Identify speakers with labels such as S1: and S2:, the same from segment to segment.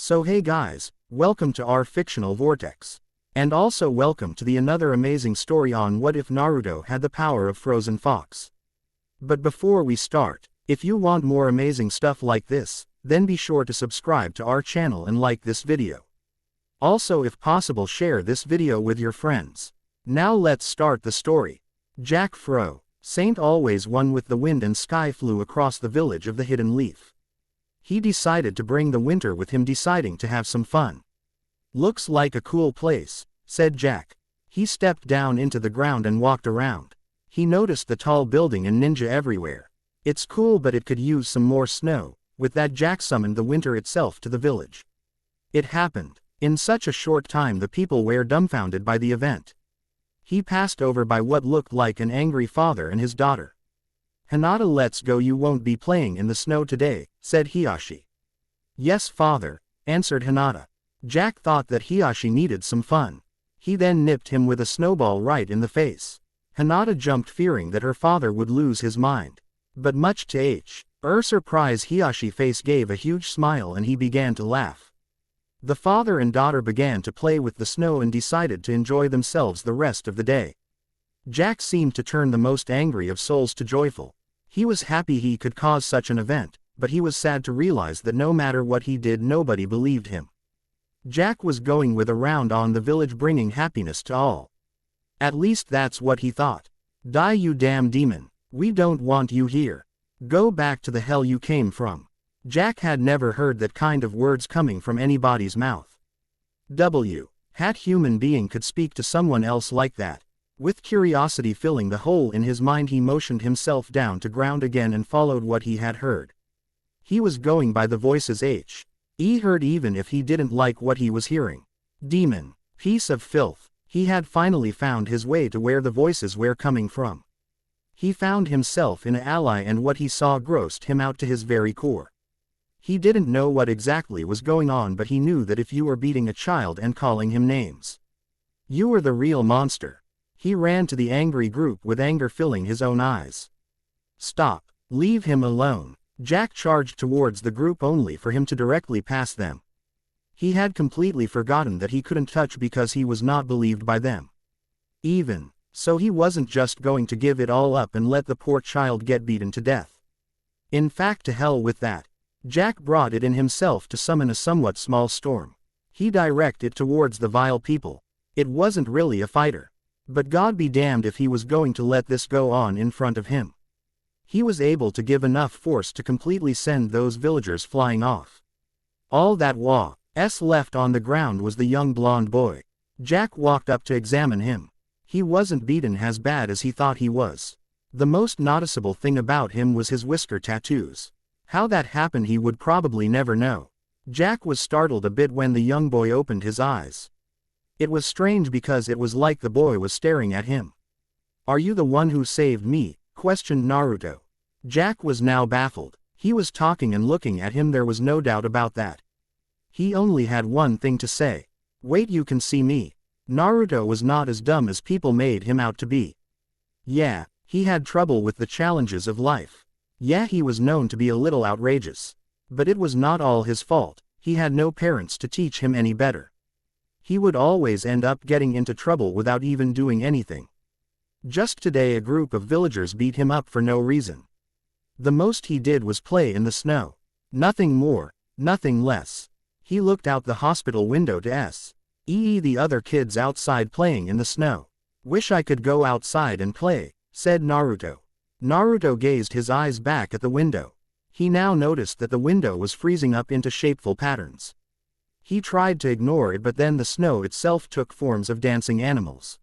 S1: So hey guys, welcome to our fictional vortex. And also welcome to the another amazing story on what if Naruto had the power of Frozen Fox. But before we start, if you want more amazing stuff like this, then be sure to subscribe to our channel and like this video. Also if possible share this video with your friends. Now let's start the story. Jack Fro, Saint always one with the wind and sky flew across the village of the Hidden Leaf. He decided to bring the winter with him, deciding to have some fun. Looks like a cool place, said Jack. He stepped down into the ground and walked around. He noticed the tall building and ninja everywhere. It's cool, but it could use some more snow. With that, Jack summoned the winter itself to the village. It happened. In such a short time the people were dumbfounded by the event. He passed over by what looked like an angry father and his daughter. Hinata, let's go, you won't be playing in the snow today, said Hiyashi. Yes father, answered Hinata. Jack thought that Hiyashi needed some fun. He then nipped him with a snowball right in the face. Hinata jumped, fearing that her father would lose his mind. But much to her surprise, Hiyashi face gave a huge smile and he began to laugh. The father and daughter began to play with the snow and decided to enjoy themselves the rest of the day. Jack seemed to turn the most angry of souls to joyful. He was happy he could cause such an event, but he was sad to realize that no matter what he did nobody believed him. Jack was going with around on the village, bringing happiness to all. At least that's what he thought. Die, you damn demon. We don't want you here. Go back to the hell you came from. Jack had never heard that kind of words coming from anybody's mouth. Hat human being could speak to someone else like that. With curiosity filling the hole in his mind, he motioned himself down to ground again and followed what he had heard. He was going by the voices he heard, even if he didn't like what he was hearing. Demon, piece of filth. He had finally found his way to where the voices were coming from. He found himself in an alley and what he saw grossed him out to his very core. He didn't know what exactly was going on, but he knew that if you were beating a child and calling him names, you were the real monster. He ran to the angry group with anger filling his own eyes. Stop. Leave him alone. Jack charged towards the group only for him to directly pass them. He had completely forgotten that he couldn't touch because he was not believed by them. Even so, he wasn't just going to give it all up and let the poor child get beaten to death. In fact, to hell with that. Jack brought it in himself to summon a somewhat small storm. He directed it towards the vile people. It wasn't really a fighter. But God be damned if he was going to let this go on in front of him. He was able to give enough force to completely send those villagers flying off. All that was left on the ground was the young blonde boy. Jack walked up to examine him. He wasn't beaten as bad as he thought he was. The most noticeable thing about him was his whisker tattoos. How that happened he would probably never know. Jack was startled a bit when the young boy opened his eyes. It was strange because it was like the boy was staring at him. Are you the one who saved me? Questioned Naruto. Jack was now baffled. He was talking and looking at him, there was no doubt about that. He only had one thing to say. Wait, you can see me. Naruto was not as dumb as people made him out to be. Yeah, he had trouble with the challenges of life. Yeah, he was known to be a little outrageous. But it was not all his fault. He had no parents to teach him any better. He would always end up getting into trouble without even doing anything. Just today a group of villagers beat him up for no reason. The most he did was play in the snow. Nothing more, nothing less. He looked out the hospital window to see the other kids outside playing in the snow. Wish I could go outside and play, said Naruto. Naruto gazed his eyes back at the window. He now noticed that the window was freezing up into shapeful patterns. He tried to ignore it, but then the snow itself took forms of dancing animals.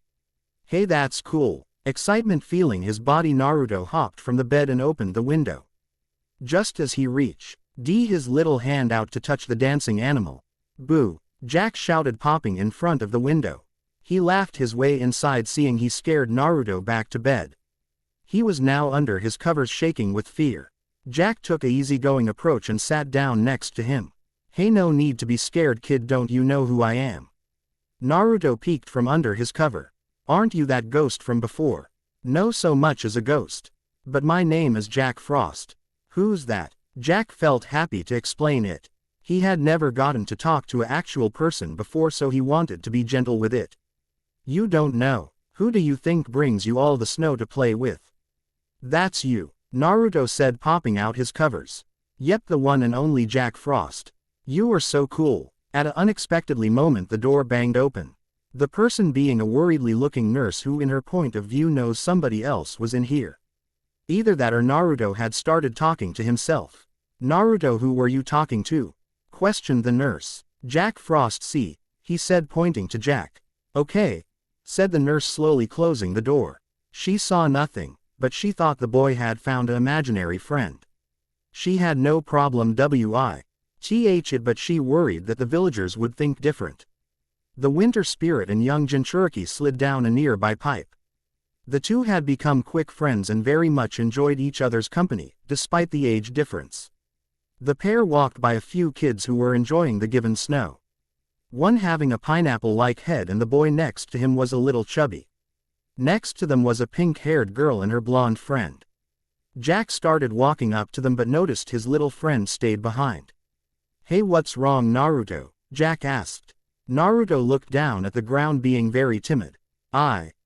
S1: Hey, that's cool. Excitement feeling his body, Naruto hopped from the bed and opened the window. Just as he reached his little hand out to touch the dancing animal. Boo! Jack shouted, popping in front of the window. He laughed his way inside, seeing he scared Naruto back to bed. He was now under his covers, shaking with fear. Jack took a easygoing approach and sat down next to him. Hey, no need to be scared, kid, don't you know who I am? Naruto peeked from under his cover. Aren't you that ghost from before? No, so much as a ghost. But my name is Jack Frost. Who's that? Jack felt happy to explain it. He had never gotten to talk to an actual person before, so he wanted to be gentle with it. You don't know. Who do you think brings you all the snow to play with? That's you, Naruto said, popping out his covers. Yep, the one and only Jack Frost. You are so cool. At an unexpectedly moment the door banged open. The person being a worriedly looking nurse who in her point of view knows somebody else was in here. Either that or Naruto had started talking to himself. Naruto, who were you talking to? Questioned the nurse. Jack Frost, see, he said, pointing to Jack. Okay, said the nurse, slowly closing the door. She saw nothing, but she thought the boy had found an imaginary friend. She had no problem with it, but she worried that the villagers would think different. The Winter Spirit and young Jinchuriki slid down a nearby pipe. The two had become quick friends and very much enjoyed each other's company, despite the age difference. The pair walked by a few kids who were enjoying the given snow. One having a pineapple-like head, and the boy next to him was a little chubby. Next to them was a pink-haired girl and her blonde friend. Jack started walking up to them but noticed his little friend stayed behind. Hey, what's wrong, Naruto? Jack asked. Naruto looked down at the ground, being very timid.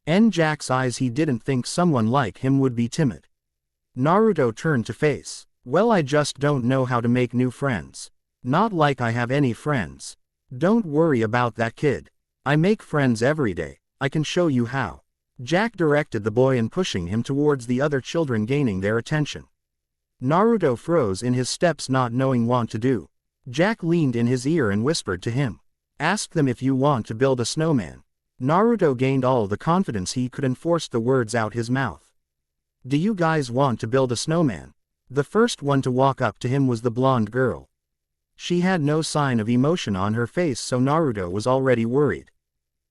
S1: In Jack's eyes, he didn't think someone like him would be timid. Naruto turned to face. Well, I just don't know how to make new friends. Not like I have any friends. Don't worry about that, kid. I make friends every day. I can show you how. Jack directed the boy and pushing him towards the other children, gaining their attention. Naruto froze in his steps, not knowing what to do. Jack leaned in his ear and whispered to him. Ask them if you want to build a snowman. Naruto gained all the confidence he could and forced the words out his mouth. Do you guys want to build a snowman? The first one to walk up to him was the blonde girl. She had no sign of emotion on her face, so Naruto was already worried.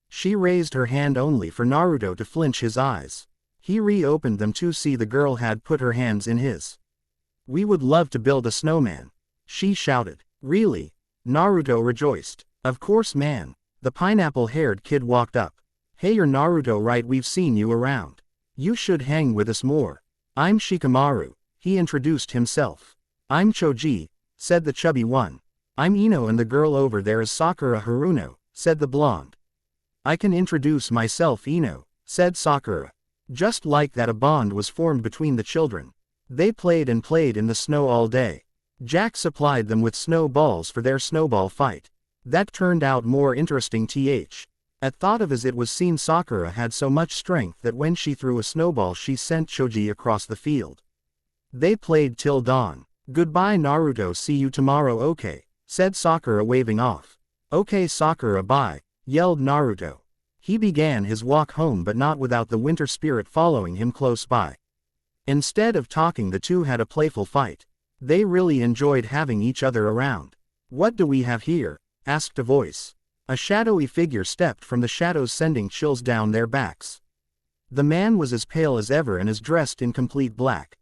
S1: She raised her hand only for Naruto to flinch his eyes. He reopened them to see the girl had put her hands in his. We would love to build a snowman, she shouted. Really? Naruto rejoiced. Of course, man. The pineapple-haired kid walked up. Hey, you're Naruto, right? We've seen you around. You should hang with us more. I'm Shikamaru, he introduced himself. I'm Choji, said the chubby one. I'm Ino, and the girl over there is Sakura Haruno, said the blonde. I can introduce myself, Ino, said Sakura. Just like that, a bond was formed between the children. They played and played in the snow all day. Jack supplied them with snowballs for their snowball fight. That turned out more interesting. At thought of as it was seen, Sakura had so much strength that when she threw a snowball she sent Choji across the field. They played till dawn. Goodbye, Naruto, see you tomorrow. Okay, said Sakura, waving off. Okay, Sakura, bye, yelled Naruto. He began his walk home, but not without the Winter Spirit following him close by. Instead of talking, the two had a playful fight. They really enjoyed having each other around. What do we have here? Asked a voice. A shadowy figure stepped from the shadows, sending chills down their backs. The man was as pale as ever and is dressed in complete black.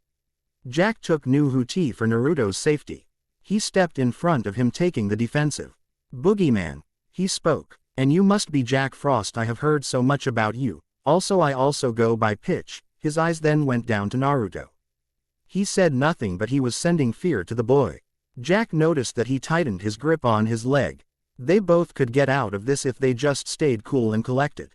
S1: Jack took new tea for Naruto's safety. He stepped in front of him, taking the defensive. Boogeyman, he spoke. And you must be Jack Frost. I have heard so much about you. Also, I also go by Pitch. His eyes then went down to Naruto. He said nothing, but he was sending fear to the boy. Jack noticed that he tightened his grip on his leg. They both could get out of this if they just stayed cool and collected.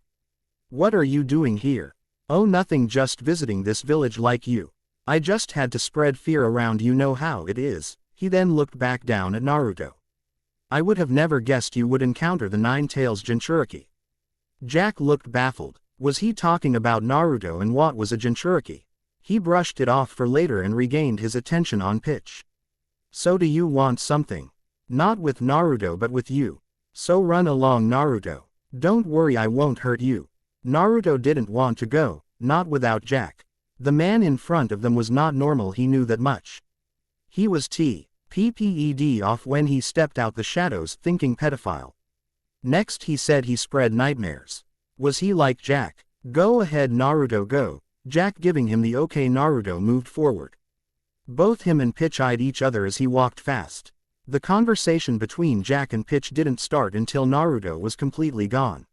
S1: What are you doing here? Oh, nothing, just visiting this village like you. I just had to spread fear around, you know how it is. He then looked back down at Naruto. I would have never guessed you would encounter the Nine-Tails Jinchuriki. Jack looked baffled. Was he talking about Naruto, and what was a Jinchuriki? He brushed it off for later and regained his attention on Pitch. So do you want something? Not with Naruto, but with you. So run along, Naruto. Don't worry, I won't hurt you. Naruto didn't want to go, not without Jack. The man in front of them was not normal, he knew that much. He was PPED off when he stepped out the shadows, thinking pedophile. Next he said he spread nightmares. Was he like Jack? Go ahead, Naruto, go. Jack giving him the okay. Naruto moved forward. Both him and Pitch eyed each other as he walked fast. The conversation between Jack and Pitch didn't start until Naruto was completely gone.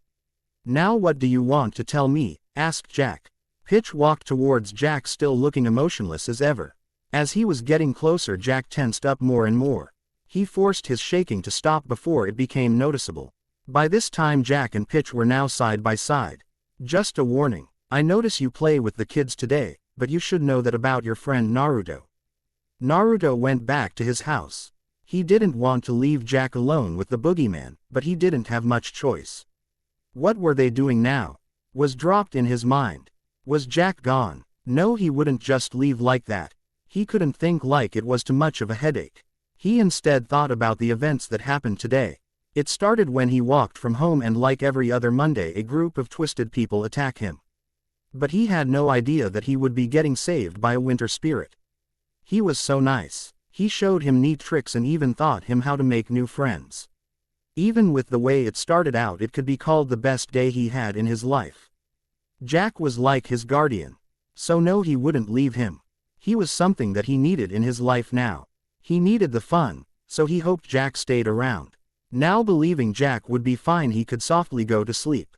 S1: Now what do you want to tell me? Asked Jack. Pitch walked towards Jack, still looking emotionless as ever. As he was getting closer, Jack tensed up more and more. He forced his shaking to stop before it became noticeable. By this time Jack and Pitch were now side by side. Just a warning. I notice you play with the kids today, but you should know that about your friend Naruto. Naruto went back to his house. He didn't want to leave Jack alone with the boogeyman, but he didn't have much choice. What were they doing now? Was dropped in his mind. Was Jack gone? No, he wouldn't just leave like that. He couldn't think like it was too much of a headache. He instead thought about the events that happened today. It started when he walked from home and like every other Monday a group of twisted people attack him. But he had no idea that he would be getting saved by a winter spirit. He was so nice. He showed him neat tricks and even taught him how to make new friends. Even with the way it started out, it could be called the best day he had in his life. Jack was like his guardian. So no, he wouldn't leave him. He was something that he needed in his life now. He needed the fun, so he hoped Jack stayed around. Now believing Jack would be fine, he could softly go to sleep.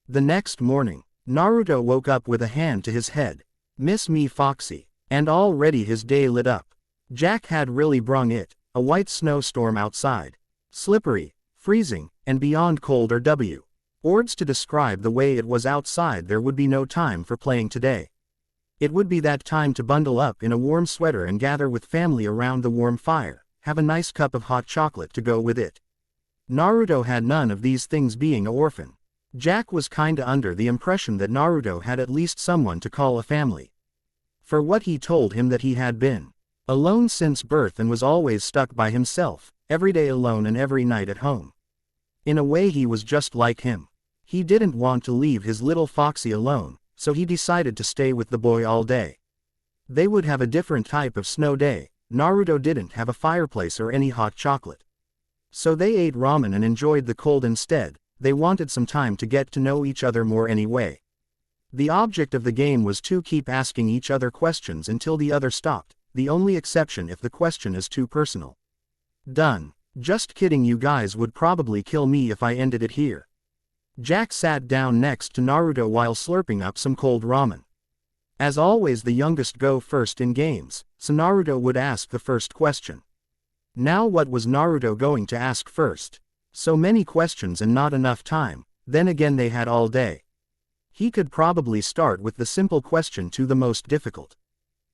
S1: The next morning, Naruto woke up with a hand to his head. Miss me Foxy. And already his day lit up. Jack had really brung it, a white snowstorm outside. Slippery, freezing, and beyond cold or words to describe the way it was outside. There would be no time for playing today. It would be that time to bundle up in a warm sweater and gather with family around the warm fire, have a nice cup of hot chocolate to go with it. Naruto had none of these things, being an orphan. Jack was kinda under the impression that Naruto had at least someone to call a family. For what he told him that he had been alone since birth and was always stuck by himself, every day alone and every night at home. In a way he was just like him. He didn't want to leave his little Foxy alone, so he decided to stay with the boy all day. They would have a different type of snow day. Naruto didn't have a fireplace or any hot chocolate. So they ate ramen and enjoyed the cold instead. They wanted some time to get to know each other more anyway. The object of the game was to keep asking each other questions until the other stopped, the only exception if the question is too personal. Done. Just kidding, you guys would probably kill me if I ended it here. Jack sat down next to Naruto while slurping up some cold ramen. As always, the youngest go first in games, so Naruto would ask the first question. Now what was Naruto going to ask first? So many questions and not enough time. Then again, they had all day. He could probably start with the simple question to the most difficult.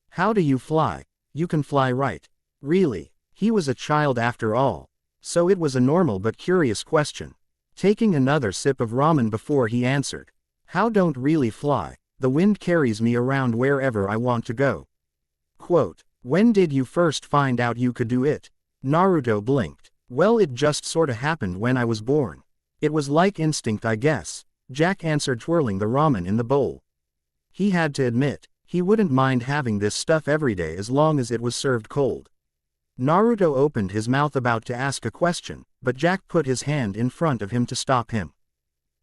S1: How do you fly? You can fly, right? Really? He was a child after all. So it was a normal but curious question. Taking another sip of ramen before he answered. How don't really fly? The wind carries me around wherever I want to go. Quote, when did you first find out you could do it? Naruto blinked. Well, it just sorta happened when I was born. It was like instinct, I guess. Jack answered, twirling the ramen in the bowl. He had to admit, he wouldn't mind having this stuff every day as long as it was served cold. Naruto opened his mouth about to ask a question, but Jack put his hand in front of him to stop him.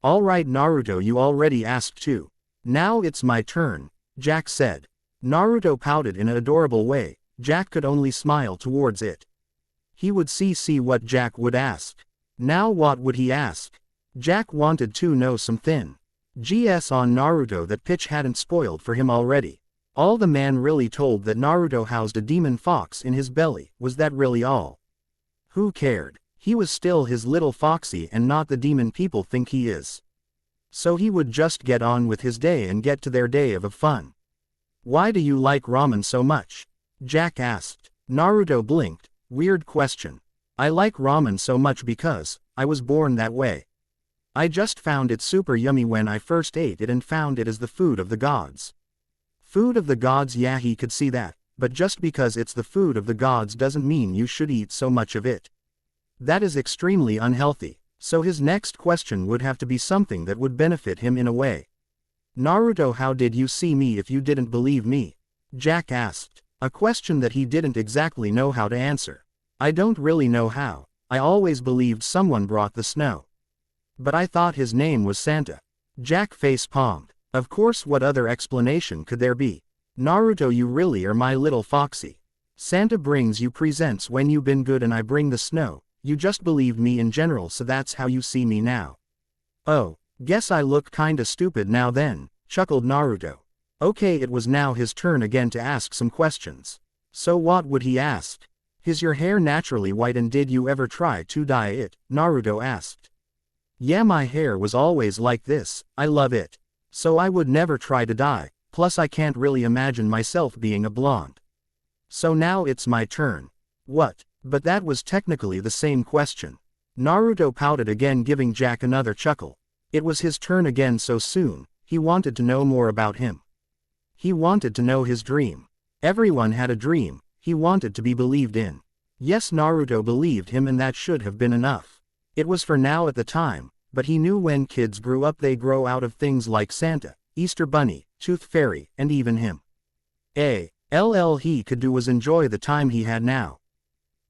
S1: Alright Naruto, you already asked too. Now it's my turn, Jack said. Naruto pouted in an adorable way. Jack could only smile towards it. He would see what Jack would ask. Now what would he ask? Jack wanted to know something. GS on Naruto that Pitch hadn't spoiled for him already. All the man really told that Naruto housed a demon fox in his belly. Was that really all? Who cared? He was still his little Foxy and not the demon people think he is. So he would just get on with his day and get to their day of fun. Why do you like ramen so much? Jack asked. Naruto blinked. Weird question. I like ramen so much because I was born that way. I just found it super yummy when I first ate it and found it as the food of the gods. Food of the gods, yeah, he could see that, but just because it's the food of the gods doesn't mean you should eat so much of it. That is extremely unhealthy, so his next question would have to be something that would benefit him in a way. Naruto, how did you see me if you didn't believe me? Jack asked, a question that he didn't exactly know how to answer. I don't really know how. I always believed someone brought the snow. But I thought his name was Santa. Jack face-palmed. Of course, what other explanation could there be? Naruto, you really are my little Foxy. Santa brings you presents when you've been good and I bring the snow. You just believed me in general, so that's how you see me now. Oh, guess I look kinda stupid now then, chuckled Naruto. Okay, it was now his turn again to ask some questions. So what would he ask? Is your hair naturally white and did you ever try to dye it? Naruto asked. Yeah, my hair was always like this, I love it. So I would never try to dye, plus I can't really imagine myself being a blonde. So now it's my turn. What? But that was technically the same question. Naruto pouted again, giving Jack another chuckle. It was his turn again so soon. He wanted to know more about him. He wanted to know his dream. Everyone had a dream. He wanted to be believed in. Yes, Naruto believed him, and that should have been enough. It was for now at the time, but he knew when kids grew up they grow out of things like Santa, Easter Bunny, Tooth Fairy, and even him. All he could do was enjoy the time he had now.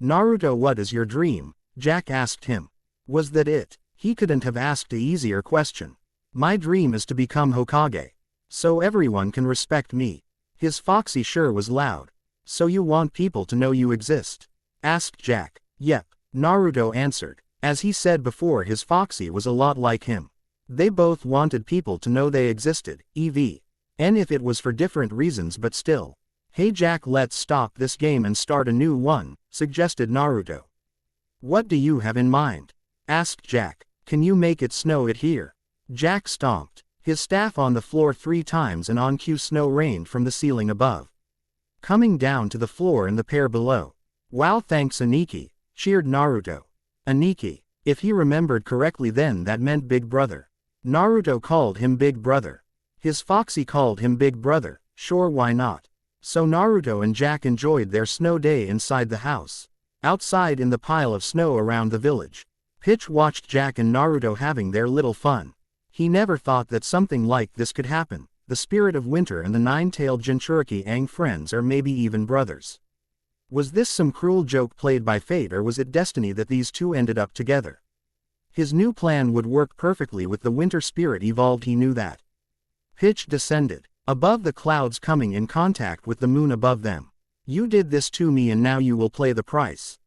S1: Naruto, what is your dream? Jack asked him. Was that it? He couldn't have asked an easier question. My dream is to become Hokage. So everyone can respect me. His foxy sure was loud. So you want people to know you exist? Asked Jack. Yep, Naruto answered. As he said before, his foxy was a lot like him. They both wanted people to know they existed, and if it was for different reasons, but still. Hey Jack, let's stop this game and start a new one, suggested Naruto. What do you have in mind? Asked Jack. Can you make it snow it here? Jack stomped his staff on the floor 3 times and on cue snow rained from the ceiling above, coming down to the floor and the pair below. Wow, thanks Aniki, cheered Naruto. Aniki. If he remembered correctly, then that meant Big Brother. Naruto called him Big Brother. His foxy called him Big Brother, sure, why not? So Naruto and Jack enjoyed their snow day inside the house. Outside in the pile of snow around the village, Pitch watched Jack and Naruto having their little fun. He never thought that something like this could happen. The spirit of winter and the 9-tailed Jinchuriki friends, or maybe even brothers. Was this some cruel joke played by fate, or was it destiny that these two ended up together? His new plan would work perfectly with the winter spirit evolved, he knew that. Pitch descended above the clouds, coming in contact with the moon above them. You did this to me and now you will pay the price.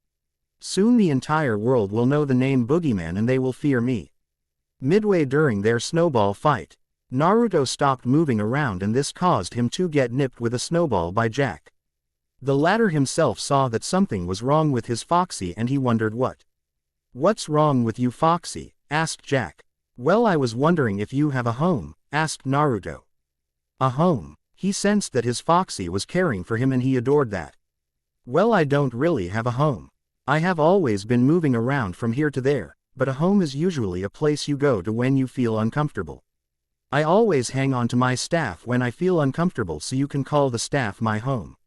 S1: Soon the entire world will know the name Boogeyman and they will fear me. Midway during their snowball fight, Naruto stopped moving around and this caused him to get nipped with a snowball by Jack. The latter himself saw that something was wrong with his foxy and he wondered what. What's wrong with you, foxy? Asked Jack. Well, I was wondering if you have a home, asked Naruto. A home? He sensed that his foxy was caring for him and he adored that. Well, I don't really have a home. I have always been moving around from here to there, but a home is usually a place you go to when you feel uncomfortable. I always hang on to my staff when I feel uncomfortable, so you can call the staff my home.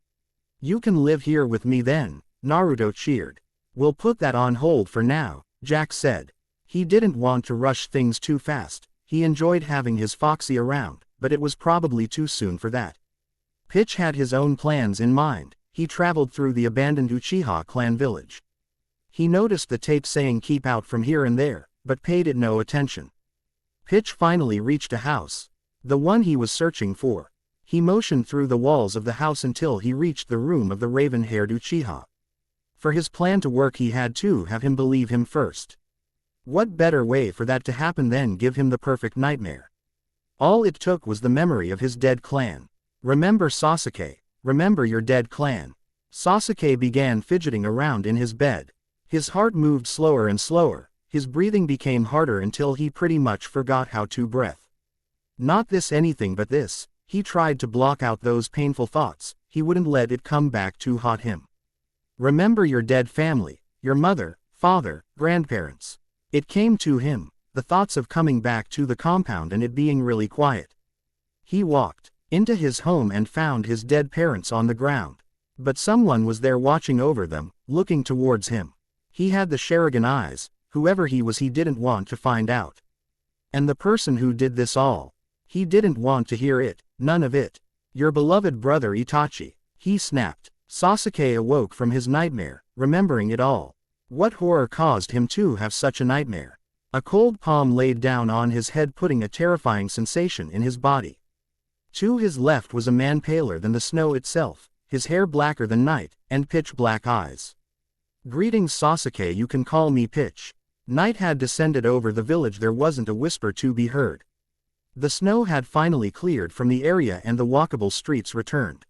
S1: You can live here with me then, Naruto cheered. We'll put that on hold for now, Jack said. He didn't want to rush things too fast. He enjoyed having his foxy around, but it was probably too soon for that. Pitch had his own plans in mind. He traveled through the abandoned Uchiha clan village. He noticed the tape saying keep out from here and there, but paid it no attention. Pitch finally reached a house. The one he was searching for. He motioned through the walls of the house until he reached the room of the raven-haired Uchiha. For his plan to work, he had to have him believe him first. What better way for that to happen than give him the perfect nightmare? All it took was the memory of his dead clan. Remember Sasuke, remember your dead clan. Sasuke began fidgeting around in his bed. His heart moved slower and slower, his breathing became harder until he pretty much forgot how to breathe. Not this, anything but this. He tried to block out those painful thoughts. He wouldn't let it come back to haunt him. Remember your dead family, your mother, father, grandparents. It came to him, the thoughts of coming back to the compound and it being really quiet. He walked into his home and found his dead parents on the ground. But someone was there watching over them, looking towards him. He had the Sharingan eyes. Whoever he was, he didn't want to find out. And the person who did this all, he didn't want to hear it, none of it. Your beloved brother Itachi, he snapped. Sasuke awoke from his nightmare, remembering it all. What horror caused him to have such a nightmare? A cold palm laid down on his head, putting a terrifying sensation in his body. To his left was a man paler than the snow itself, his hair blacker than night, and pitch black eyes. Greetings Sasuke, you can call me Pitch. Night had descended over the village. There wasn't a whisper to be heard. The snow had finally cleared from the area and the walkable streets returned.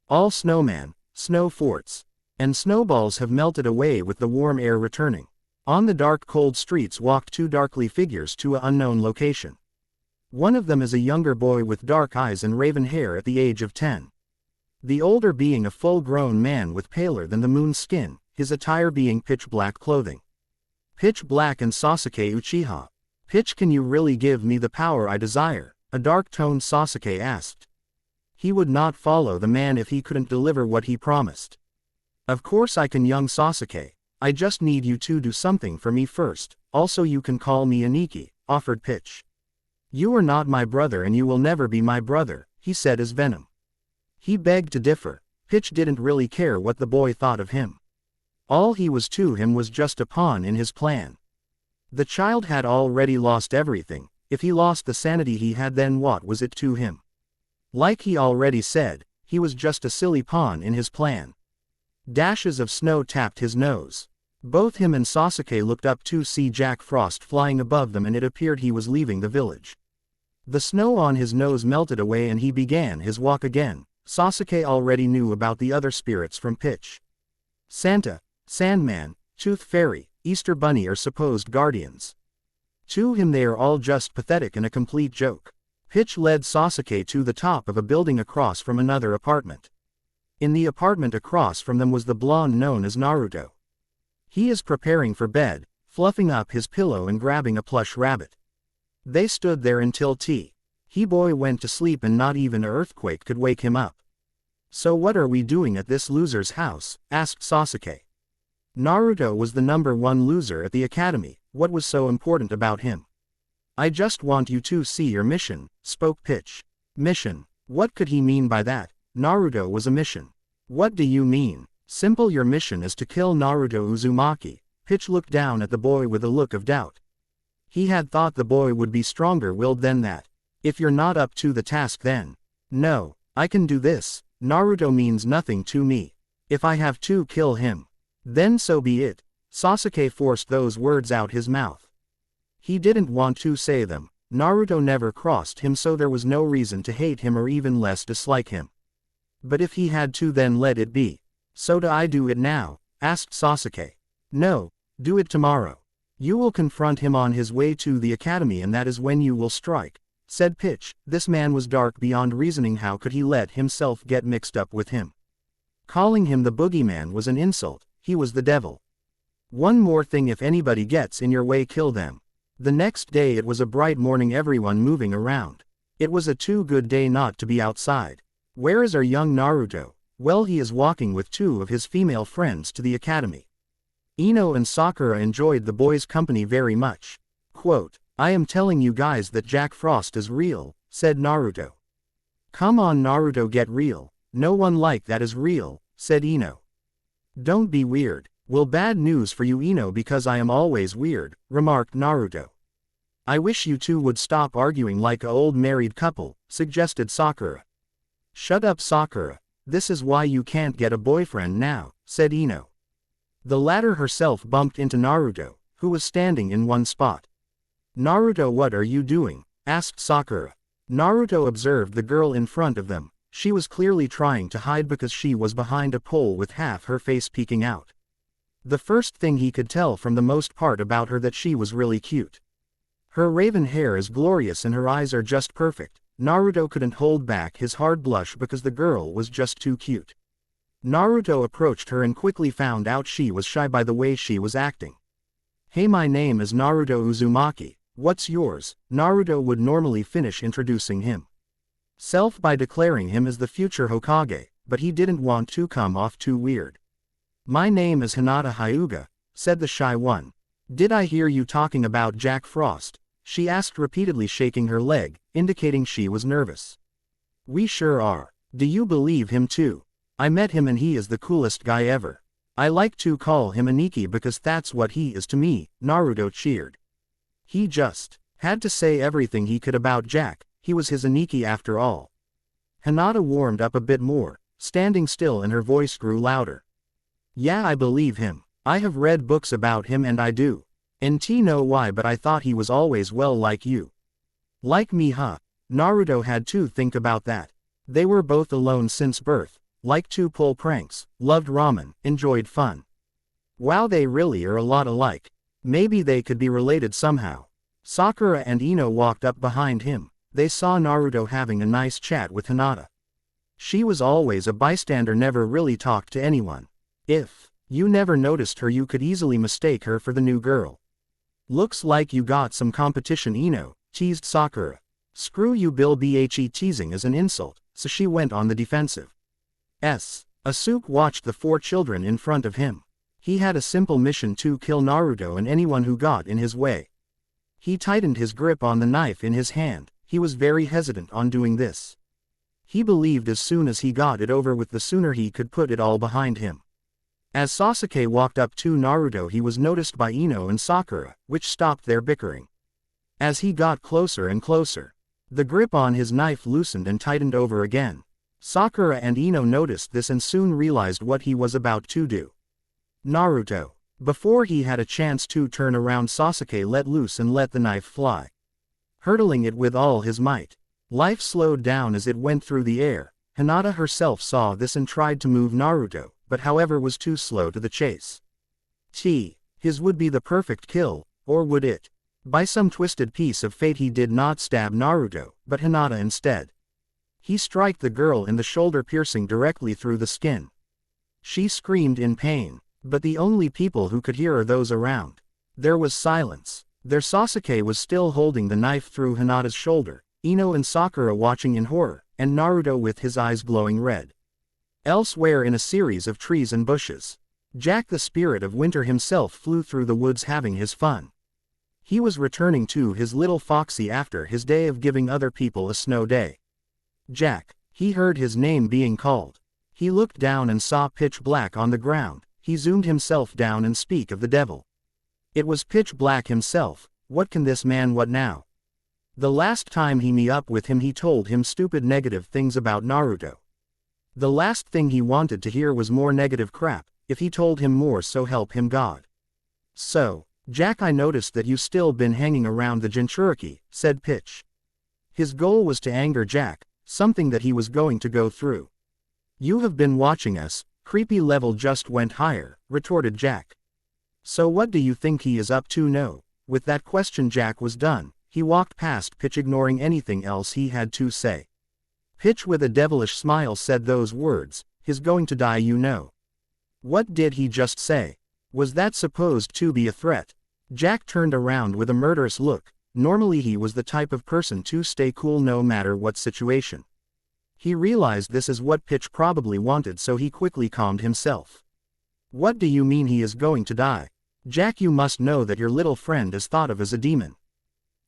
S1: All snowman, snow forts. And snowballs have melted away with the warm air returning. On the dark cold streets walked two darkly figures to an unknown location. One of them is a younger boy with dark eyes and raven hair at the age of 10. The older being a full-grown man with paler than the moon's skin, his attire being pitch-black clothing. Pitch black and Sasuke Uchiha. Pitch, can you really give me the power I desire? A dark-toned Sasuke asked. He would not follow the man if he couldn't deliver what he promised. Of course I can, young Sasuke. I just need you to do something for me first. Also you can call me Aniki, offered Pitch. You are not my brother and you will never be my brother, he said as Venom. He begged to differ. Pitch didn't really care what the boy thought of him. All he was to him was just a pawn in his plan. The child had already lost everything. If he lost the sanity he had, then what was it to him? Like he already said, he was just a silly pawn in his plan. Dashes of snow tapped his nose. Both him and Sasuke looked up to see Jack Frost flying above them, and it appeared he was leaving the village. The snow on his nose melted away and he began his walk again. Sasuke already knew about the other spirits from Pitch. Santa, Sandman, Tooth Fairy, Easter Bunny are supposed guardians. To him they are all just pathetic and a complete joke. Pitch led Sasuke to the top of a building across from another apartment. In the apartment across from them was the blonde known as Naruto. He is preparing for bed, fluffing up his pillow and grabbing a plush rabbit. They stood there until he boy went to sleep and not even an earthquake could wake him up. So what are we doing at this loser's house? Asked Sasuke. Naruto was the #1 loser at the academy. What was so important about him? I just want you to see your mission, spoke Pitch. Mission? What could he mean by that? Naruto was a mission. What do you mean? Simple, your mission is to kill Naruto Uzumaki. Pitch looked down at the boy with a look of doubt. He had thought the boy would be stronger-willed than that. If you're not up to the task then. No, I can do this. Naruto means nothing to me. If I have to kill him, then so be it. Sasuke forced those words out his mouth. He didn't want to say them. Naruto never crossed him, so there was no reason to hate him or even less dislike him. But if he had to, then let it be. So do I do it now? Asked Sasuke. No, do it tomorrow. You will confront him on his way to the academy and that is when you will strike, said Pitch. This man was dark beyond reasoning. How could he let himself get mixed up with him? Calling him the boogeyman was an insult. He was the devil. One more thing, if anybody gets in your way, kill them. The next day it was a bright morning, everyone moving around. It was a too good day not to be outside. Where is our young Naruto? Well, he is walking with two of his female friends to the academy. Ino and Sakura enjoyed the boys' company very much. Quote, I am telling you guys that Jack Frost is real, said Naruto. Come on Naruto, get real. No one like that is real, said Ino. Don't be weird. Well, bad news for you Ino, because I am always weird, remarked Naruto. I wish you two would stop arguing like a old married couple, suggested Sakura. Shut up Sakura. This is why you can't get a boyfriend now, said Ino. The latter herself bumped into Naruto, who was standing in one spot. Naruto, what are you doing? Asked Sakura. Naruto observed the girl in front of them. She was clearly trying to hide because she was behind a pole with half her face peeking out. The first thing he could tell from the most part about her that she was really cute. Her raven hair is glorious and her eyes are just perfect. Naruto couldn't hold back his hard blush because the girl was just too cute. Naruto approached her and quickly found out she was shy by the way she was acting. Hey, my name is Naruto Uzumaki. What's yours? Naruto would normally finish introducing himself by declaring him as the future Hokage, but he didn't want to come off too weird. My name is Hinata Hyuga, said the shy one. Did I hear you talking about Jack Frost? She asked repeatedly, shaking her leg, indicating she was nervous. We sure are. Do you believe him too? I met him and he is the coolest guy ever. I like to call him Aniki because that's what he is to me, Naruto cheered. He just had to say everything he could about Jack. He was his Aniki after all. Hinata warmed up a bit more, standing still, and her voice grew louder. Yeah, I believe him. I have read books about him and I do. NT know why, but I thought he was always well like you. Like me, huh? Naruto had to think about that. They were both alone since birth. liked to pull pranks, loved ramen, enjoyed fun. Wow, they really are a lot alike. Maybe they could be related somehow. Sakura and Ino walked up behind him. They saw Naruto having a nice chat with Hinata. She was always a bystander, never really talked to anyone. If you never noticed her, you could easily mistake her for the new girl. Looks like you got some competition, Ino, teased Sakura. Screw you, Bill. Teasing is an insult, so she went on the defensive. Asuke watched the 4 children in front of him. He had a simple mission to kill Naruto and anyone who got in his way. He tightened his grip on the knife in his hand. He was very hesitant on doing this. He believed as soon as he got it over with, the sooner he could put it all behind him. As Sasuke walked up to Naruto, he was noticed by Ino and Sakura, which stopped their bickering. As he got closer and closer, the grip on his knife loosened and tightened over again. Sakura and Ino noticed this and soon realized what he was about to do. Naruto. Before he had a chance to turn around, Sasuke let loose and let the knife fly. Hurtling it with all his might. Life slowed down as it went through the air. Hinata herself saw this and tried to move Naruto, but however was too slow to the chase. His would be the perfect kill, or would it? By some twisted piece of fate he did not stab Naruto, but Hinata instead. He struck the girl in the shoulder, piercing directly through the skin. She screamed in pain, but the only people who could hear are those around. There was silence. There Sasuke was still holding the knife through Hinata's shoulder, Ino and Sakura watching in horror, and Naruto with his eyes glowing red. Elsewhere in a series of trees and bushes, Jack the Spirit of Winter himself flew through the woods having his fun. He was returning to his little foxy after his day of giving other people a snow day. Jack. He heard his name being called. He looked down and saw pitch black on the ground. He zoomed himself down and speak of the devil. It was pitch black himself. What can this man, what now? The last time he met up with him, he told him stupid negative things about Naruto. The last thing he wanted to hear was more negative crap. If he told him more, so help him God. So, Jack, I noticed that you still been hanging around the Jinchuriki, said Pitch. His goal was to anger Jack, something that he was going to go through. You have been watching us, creepy level just went higher, retorted Jack. So what do you think he is up to? No. With that question Jack was done. He walked past Pitch, ignoring anything else he had to say. Pitch with a devilish smile said those words, "He's going to die, you know." What did he just say? Was that supposed to be a threat? Jack turned around with a murderous look. Normally he was the type of person to stay cool no matter what situation. He realized this is what Pitch probably wanted, so he quickly calmed himself. What do you mean he is going to die? Jack, you must know that your little friend is thought of as a demon.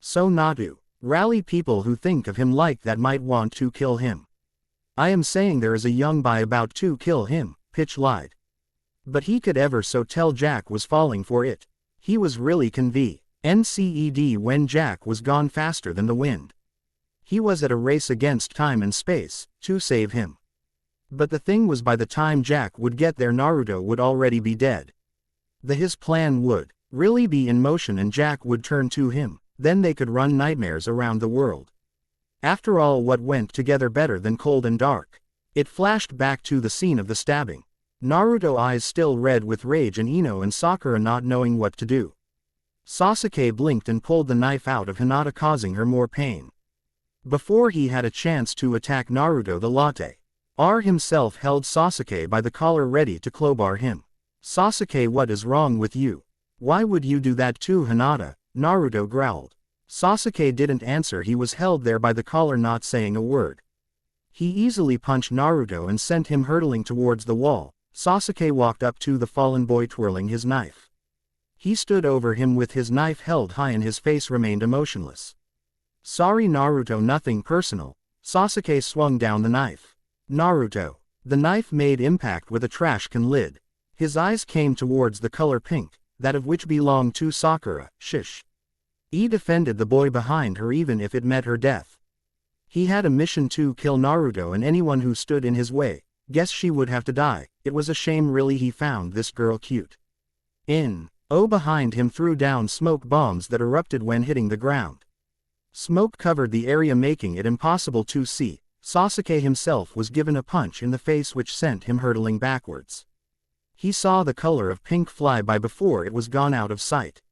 S1: So not to rally people who think of him like that might want to kill him. I am saying there is a young boy about to kill him, Pitch lied. But he could ever so tell Jack was falling for it. He was really convinced when Jack was gone faster than the wind. He was at a race against time and space, to save him. But the thing was, by the time Jack would get there, Naruto would already be dead. His plan would really be in motion and Jack would turn to him. Then they could run nightmares around the world. After all, what went together better than cold and dark? It flashed back to the scene of the stabbing. Naruto eyes still red with rage and Ino and Sakura not knowing what to do. Sasuke blinked and pulled the knife out of Hinata, causing her more pain. Before he had a chance to attack Naruto, the latte R himself held Sasuke by the collar ready to crowbar him. Sasuke, what is wrong with you? Why would you do that to Hinata? Naruto growled. Sasuke didn't answer. He was held there by the collar, not saying a word. He easily punched Naruto and sent him hurtling towards the wall. Sasuke walked up to the fallen boy twirling his knife. He stood over him with his knife held high and his face remained emotionless. Sorry Naruto, nothing personal. Sasuke swung down the knife. Naruto. The knife made impact with a trash can lid. His eyes came towards the color pink, that of which belonged to Sakura. Shish. He defended the boy behind her even if it meant her death. He had a mission to kill Naruto and anyone who stood in his way. Guess she would have to die. It was a shame really he found this girl cute. Behind him threw down smoke bombs that erupted when hitting the ground. Smoke covered the area making it impossible to see. Sasuke himself was given a punch in the face which sent him hurtling backwards. He saw the color of pink fly by before it was gone out of sight.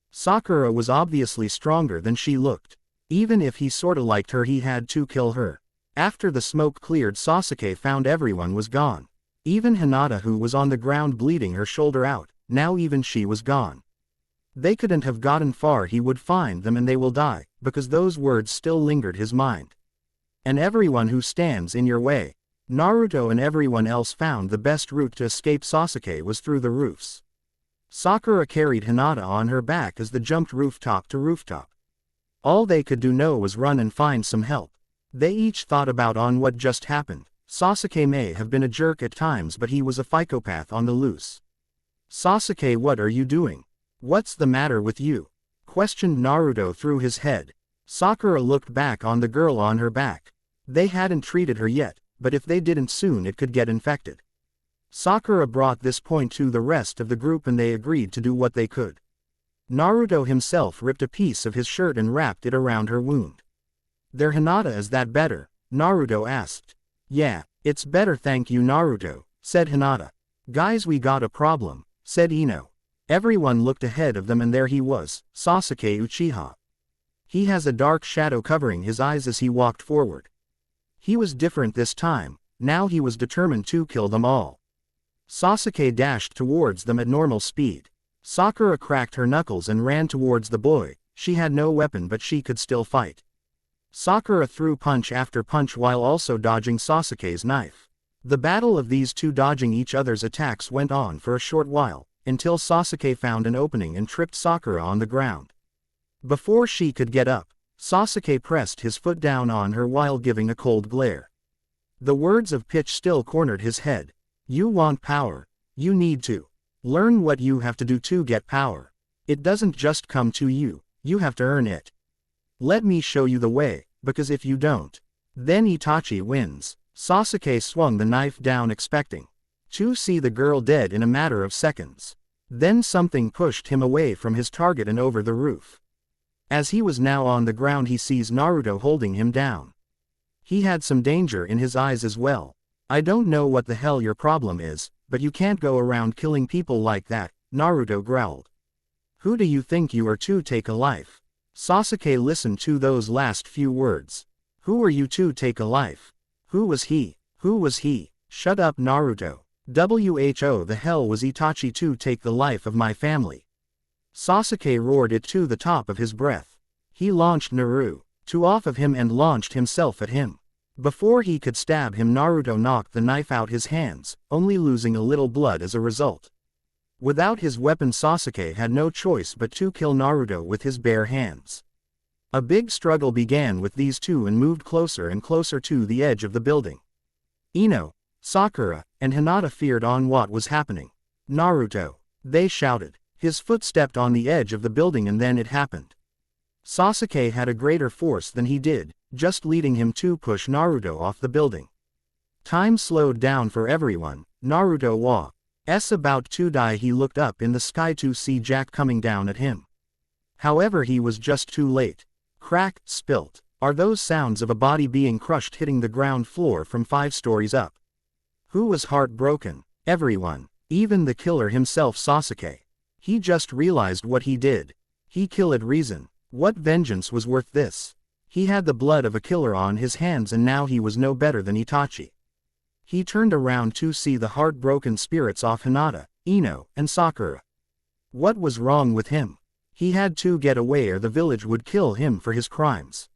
S1: Sakura was obviously stronger than she looked. Even if he sorta liked her, he had to kill her. After the smoke cleared, Sasuke found everyone was gone. Even Hinata, who was on the ground bleeding her shoulder out, now even she was gone. They couldn't have gotten far. He would find them and they will die, because those words still lingered his mind. And everyone who stands in your way. Naruto and everyone else found the best route to escape Sasuke was through the roofs. Sakura carried Hinata on her back as they jumped rooftop to rooftop. All they could do now was run and find some help. They each thought about on what just happened. Sasuke may have been a jerk at times, but he was a psychopath on the loose. Sasuke, what are you doing? What's the matter with you? Questioned Naruto through his head. Sakura looked back on the girl on her back. They hadn't treated her yet, but if they didn't soon it could get infected. Sakura brought this point to the rest of the group and they agreed to do what they could. Naruto himself ripped a piece of his shirt and wrapped it around her wound. "There, Hinata, is that better?" Naruto asked. "Yeah, it's better, thank you, Naruto," said Hinata. "Guys, we got a problem," said Ino. Everyone looked ahead of them and there he was, Sasuke Uchiha. He has a dark shadow covering his eyes as he walked forward. He was different this time. Now he was determined to kill them all. Sasuke dashed towards them at normal speed. Sakura cracked her knuckles and ran towards the boy. She had no weapon but she could still fight. Sakura threw punch after punch while also dodging Sasuke's knife. The battle of these two dodging each other's attacks went on for a short while, until Sasuke found an opening and tripped Sakura on the ground. Before she could get up, Sasuke pressed his foot down on her while giving a cold glare. The words of pitch still cornered his head. "You want power. You need to learn what you have to do to get power. It doesn't just come to you, you have to earn it. Let me show you the way, because if you don't, then Itachi wins." Sasuke swung the knife down expecting to see the girl dead in a matter of seconds. Then something pushed him away from his target and over the roof. As he was now on the ground, he sees Naruto holding him down. He had some danger in his eyes as well. "I don't know what the hell your problem is, but you can't go around killing people like that," Naruto growled. "Who do you think you are to take a life?" Sasuke listened to those last few words. "Who are you to take a life? Who was he? Who was he?" "Shut up, Naruto. Who the hell was Itachi to take the life of my family?" Sasuke roared it to the top of his breath. He launched Naruto off of him and launched himself at him. Before he could stab him, Naruto knocked the knife out his hands, only losing a little blood as a result. Without his weapon, Sasuke had no choice but to kill Naruto with his bare hands. A big struggle began with these two and moved closer and closer to the edge of the building. Ino, Sakura, and Hinata feared on what was happening. "Naruto!" they shouted. His foot stepped on the edge of the building and then it happened. Sasuke had a greater force than he did, just leading him to push Naruto off the building. Time slowed down for everyone. Naruto was about to die. He looked up in the sky to see Jack coming down at him. However, he was just too late. Crack, spilt, are those sounds of a body being crushed hitting the ground floor from 5 stories up. Who was heartbroken? Everyone. Even the killer himself, Sasuke. He just realized what he did. He killed reason. What vengeance was worth this? He had the blood of a killer on his hands and now he was no better than Itachi. He turned around to see the heartbroken spirits of Hinata, Ino, and Sakura. What was wrong with him? He had to get away or the village would kill him for his crimes.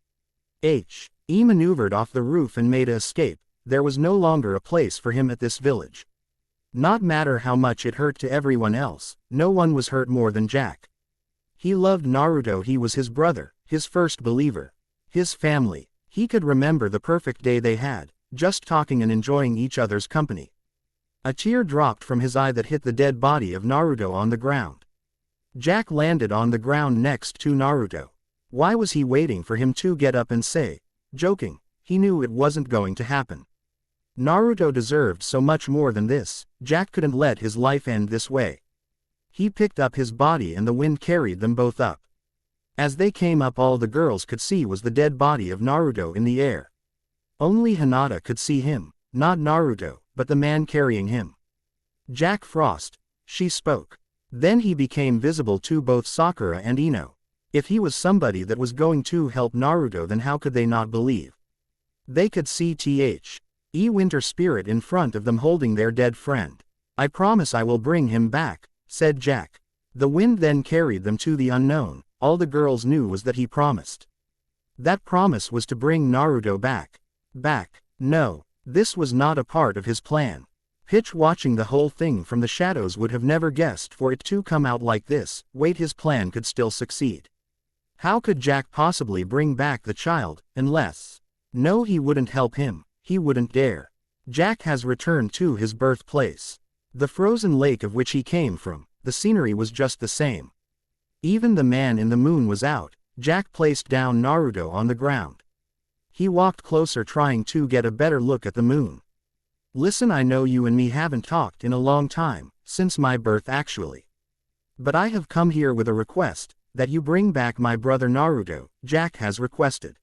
S1: He maneuvered off the roof and made a escape. There was no longer a place for him at this village. Not matter how much it hurt to everyone else, no one was hurt more than Jack. He loved Naruto. He was his brother, his first believer, his family. He could remember the perfect day they had, just talking and enjoying each other's company. A tear dropped from his eye that hit the dead body of Naruto on the ground. Jack landed on the ground next to Naruto. Why was he waiting for him to get up and say, joking? He knew it wasn't going to happen. Naruto deserved so much more than this. Jack couldn't let his life end this way. He picked up his body and the wind carried them both up. As they came up, all the girls could see was the dead body of Naruto in the air. Only Hinata could see him, not Naruto, but the man carrying him. Jack Frost, she spoke. Then he became visible to both Sakura and Ino. If he was somebody that was going to help Naruto, then how could they not believe? They could see winter spirit in front of them holding their dead friend. I promise I will bring him back, said Jack. The wind then carried them to the unknown. All the girls knew was that he promised. That promise was to bring Naruto back. No, this was not a part of his plan. Pitch, watching the whole thing from the shadows, would have never guessed for it to come out like this. Wait, his plan could still succeed. How could Jack possibly bring back the child, unless... No, he wouldn't help him. He wouldn't dare. Jack has returned to his birthplace. The frozen lake of which he came from, the scenery was just the same. Even the man in the moon was out. Jack placed down Naruto on the ground. He walked closer, trying to get a better look at the moon. Listen, I know you and me haven't talked in a long time, since my birth actually. But I have come here with a request, that you bring back my brother Naruto, Jack has requested.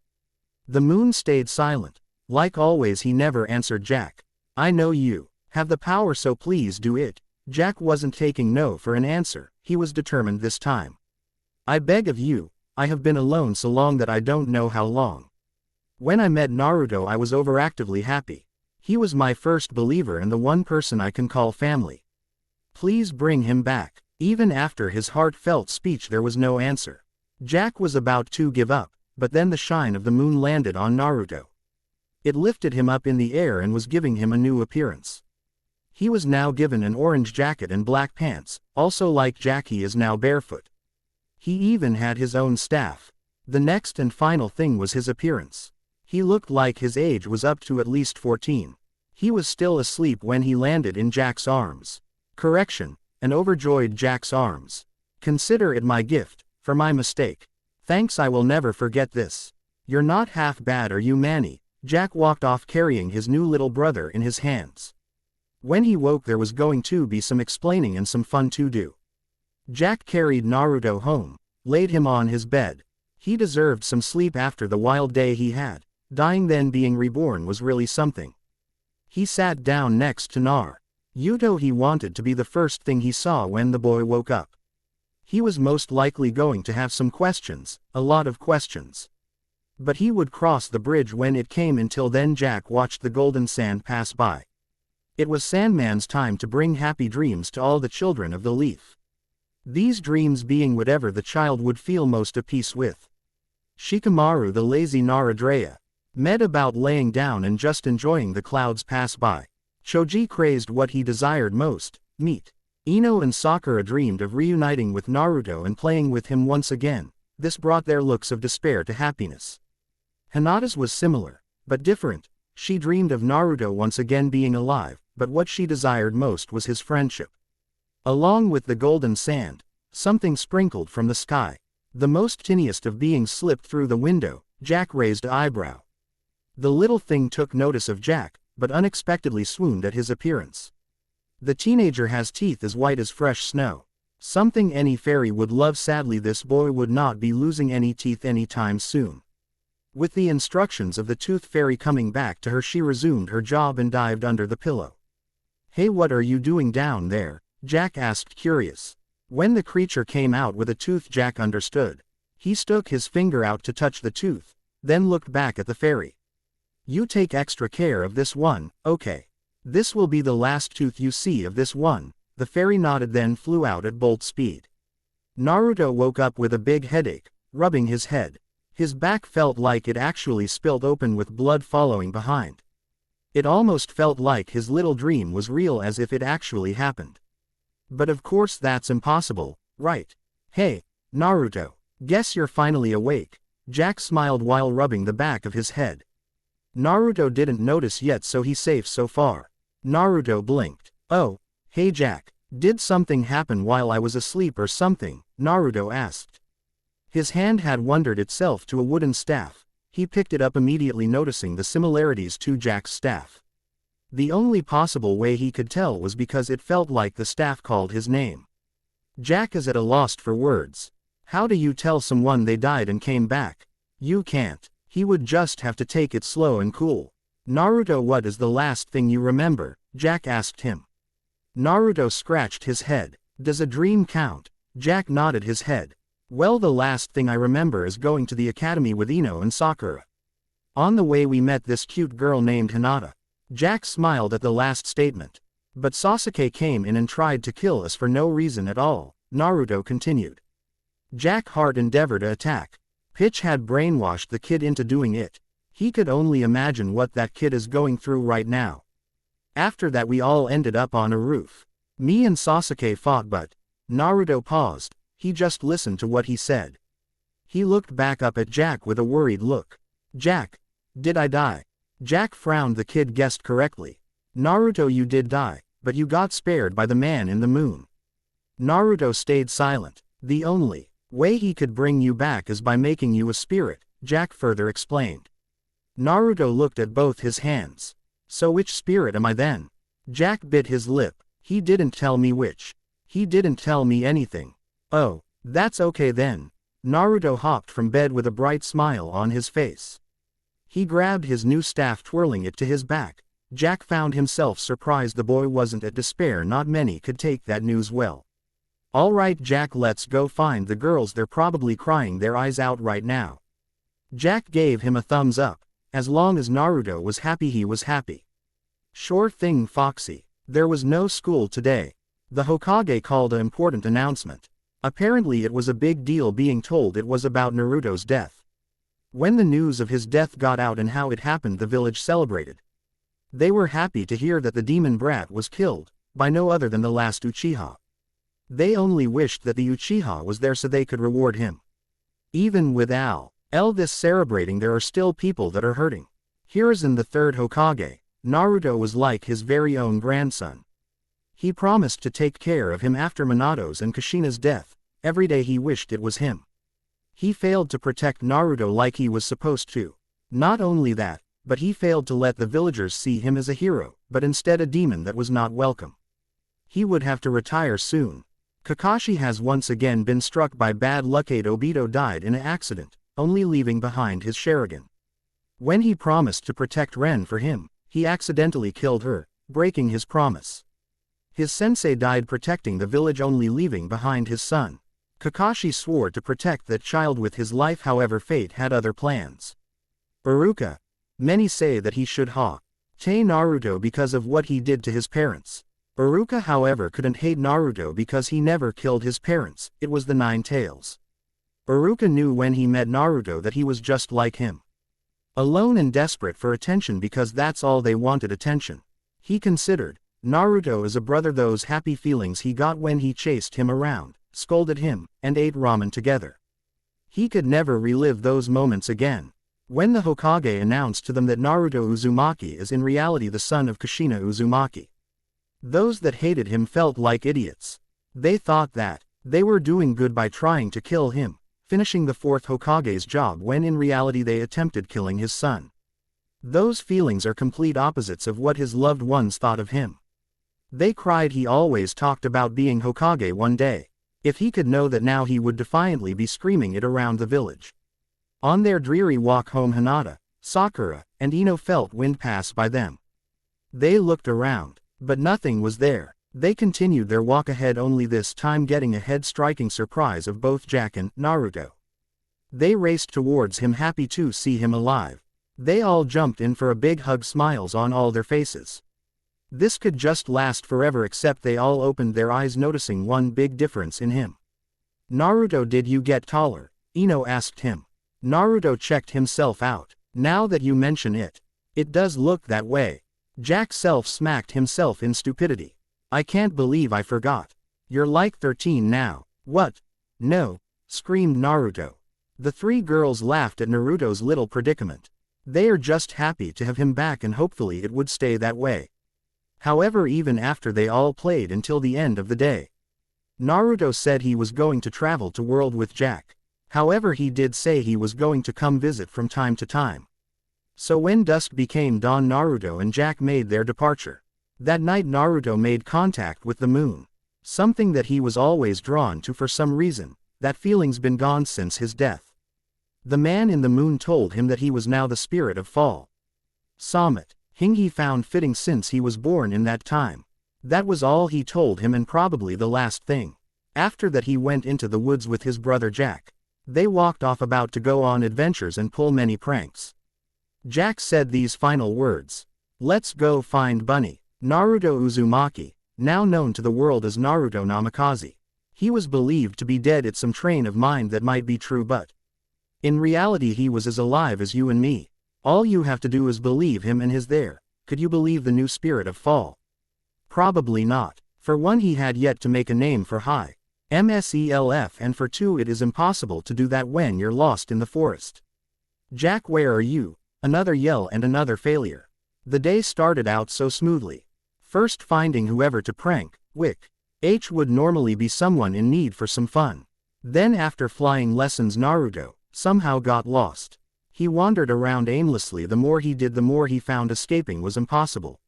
S1: The moon stayed silent. Like always, he never answered Jack. I know you have the power, so please do it. Jack wasn't taking no for an answer, he was determined this time. I beg of you, I have been alone so long that I don't know how long. When I met Naruto, I was overactively happy. He was my first believer and the one person I can call family. Please bring him back. Even after his heartfelt speech, there was no answer. Jack was about to give up, but then the shine of the moon landed on Naruto. It lifted him up in the air and was giving him a new appearance. He was now given an orange jacket and black pants, also like Jack, he is now barefoot. He even had his own staff. The next and final thing was his appearance. He looked like his age was up to at least 14. He was still asleep when he landed in Jack's arms. Correction, an overjoyed Jack's arms. Consider it my gift, for my mistake. Thanks, I will never forget this. You're not half bad, are you, Manny? Jack walked off carrying his new little brother in his hands. When he woke, there was going to be some explaining and some fun to do. Jack carried Naruto home, laid him on his bed. He deserved some sleep after the wild day he had. Dying then being reborn was really something. He sat down next to Naruto. He wanted to be the first thing he saw when the boy woke up. He was most likely going to have some questions, a lot of questions. But he would cross the bridge when it came. Until then, Jack watched the golden sand pass by. It was Sandman's time to bring happy dreams to all the children of the leaf. These dreams being whatever the child would feel most at peace with. Shikamaru, the lazy Naradrea, met about laying down and just enjoying the clouds pass by. Choji crazed what he desired most, meat. Ino and Sakura dreamed of reuniting with Naruto and playing with him once again. This brought their looks of despair to happiness. Hinata's was similar, but different. She dreamed of Naruto once again being alive, but what she desired most was his friendship. Along with the golden sand, something sprinkled from the sky. The most tiniest of beings slipped through the window. Jack raised an eyebrow. The little thing took notice of Jack, but unexpectedly swooned at his appearance. The teenager has teeth as white as fresh snow. Something any fairy would love. Sadly, this boy would not be losing any teeth anytime soon. With the instructions of the tooth fairy coming back to her, she resumed her job and dived under the pillow. Hey, what are you doing down there? Jack asked, curious. When the creature came out with a tooth, Jack understood. He stuck his finger out to touch the tooth, then looked back at the fairy. You take extra care of this one, okay? This will be the last tooth you see of this one. The fairy nodded, then flew out at bolt speed. Naruto woke up with a big headache, rubbing his head. His back felt like it actually spilled open with blood following behind. It almost felt like his little dream was real, as if it actually happened. But of course that's impossible, right? Hey, Naruto, guess you're finally awake. Jack smiled while rubbing the back of his head. Naruto didn't notice yet, so he's safe so far. Naruto blinked. Oh, hey Jack, did something happen while I was asleep or something? Naruto asked. His hand had wandered itself to a wooden staff. He picked it up immediately, noticing the similarities to Jack's staff. The only possible way he could tell was because it felt like the staff called his name. Jack is at a loss for words. How do you tell someone they died and came back? You can't. He would just have to take it slow and cool. Naruto, what is the last thing you remember? Jack asked him. Naruto scratched his head. Does a dream count? Jack nodded his head. Well, the last thing I remember is going to the academy with Ino and Sakura. On the way we met this cute girl named Hinata. Jack smiled at the last statement. But Sasuke came in and tried to kill us for no reason at all, Naruto continued. Jack's heart endeavored to attack. Pitch had brainwashed the kid into doing it. He could only imagine what that kid is going through right now. After that we all ended up on a roof. Me and Sasuke fought, but Naruto paused. He just listened to what he said. He looked back up at Jack with a worried look. Jack, did I die? Jack frowned. The kid guessed correctly. Naruto, you did die, but you got spared by the man in the moon. Naruto stayed silent. The only way he could bring you back is by making you a spirit, Jack further explained. Naruto looked at both his hands. So which spirit am I then? Jack bit his lip. He didn't tell me which. He didn't tell me anything. Oh, that's okay then. Naruto hopped from bed with a bright smile on his face. He grabbed his new staff, twirling it to his back. Jack found himself surprised the boy wasn't at despair. Not many could take that news well. All right, Jack, let's go find the girls. They're probably crying their eyes out right now. Jack gave him a thumbs up. As long as Naruto was happy, he was happy. Sure thing, Foxy. There was no school today. The Hokage called an important announcement. Apparently it was a big deal, being told it was about Naruto's death. When the news of his death got out and how it happened, the village celebrated. They were happy to hear that the demon brat was killed, by no other than the last Uchiha. They only wished that the Uchiha was there so they could reward him. Even with this celebrating, there are still people that are hurting. Hiruzen, the third Hokage, Naruto was like his very own grandson. He promised to take care of him after Minato's and Kushina's death. Every day he wished it was him. He failed to protect Naruto like he was supposed to. Not only that, but he failed to let the villagers see him as a hero, but instead a demon that was not welcome. He would have to retire soon. Kakashi has once again been struck by bad luck. Obito died in an accident, only leaving behind his Sharingan. When he promised to protect Ren for him, he accidentally killed her, breaking his promise. His sensei died protecting the village, only leaving behind his son. Kakashi swore to protect that child with his life, however fate had other plans. Iruka. Many say that he should hate Naruto because of what he did to his parents. Iruka, however, couldn't hate Naruto because he never killed his parents. It was the Nine Tails. Iruka knew when he met Naruto that he was just like him. Alone and desperate for attention, because that's all they wanted, attention. He considered Naruto as a brother. Those happy feelings he got when he chased him around, scolded him, and ate ramen together. He could never relive those moments again. When the Hokage announced to them that Naruto Uzumaki is in reality the son of Kushina Uzumaki, those that hated him felt like idiots. They thought that they were doing good by trying to kill him, finishing the fourth Hokage's job, when in reality they attempted killing his son. Those feelings are complete opposites of what his loved ones thought of him. They cried. He always talked about being Hokage one day. If he could know that now, he would defiantly be screaming it around the village. On their dreary walk home, Hinata, Sakura, and Ino felt wind pass by them. They looked around, but nothing was there. They continued their walk ahead, only this time getting a head-striking surprise of both Jack and Naruto. They raced towards him, happy to see him alive. They all jumped in for a big hug, smiles on all their faces. This could just last forever, except they all opened their eyes, noticing one big difference in him. Naruto, did you get taller? Ino asked him. Naruto checked himself out. Now that you mention it, it does look that way. Jack self-smacked himself in stupidity. I can't believe I forgot. You're like 13 now. What? No, screamed Naruto. The three girls laughed at Naruto's little predicament. They are just happy to have him back, and hopefully it would stay that way. However, even after they all played until the end of the day, Naruto said he was going to travel to world with Jack. However, he did say he was going to come visit from time to time. So when dusk became dawn, Naruto and Jack made their departure. That night Naruto made contact with the moon. Something that he was always drawn to for some reason. That feeling's been gone since his death. The man in the moon told him that he was now the spirit of fall. Samet, Hing he found fitting since he was born in that time. That was all he told him and probably the last thing. After that he went into the woods with his brother Jack. They walked off about to go on adventures and pull many pranks. Jack said these final words. Let's go find Bunny. Naruto Uzumaki, now known to the world as Naruto Namikaze. He was believed to be dead. It's some train of mind that might be true, but in reality he was as alive as you and me. All you have to do is believe him and his there. Could you believe the new spirit of fall? Probably not. For one, he had yet to make a name for high MSELF, and for two, it is impossible to do that when you're lost in the forest. Jack, where are you? Another yell and another failure. The day started out so smoothly. First finding whoever to prank, Wick. H would normally be someone in need for some fun. Then after flying lessons Naruto somehow got lost. He wandered around aimlessly. The more he did, the more he found escaping was impossible.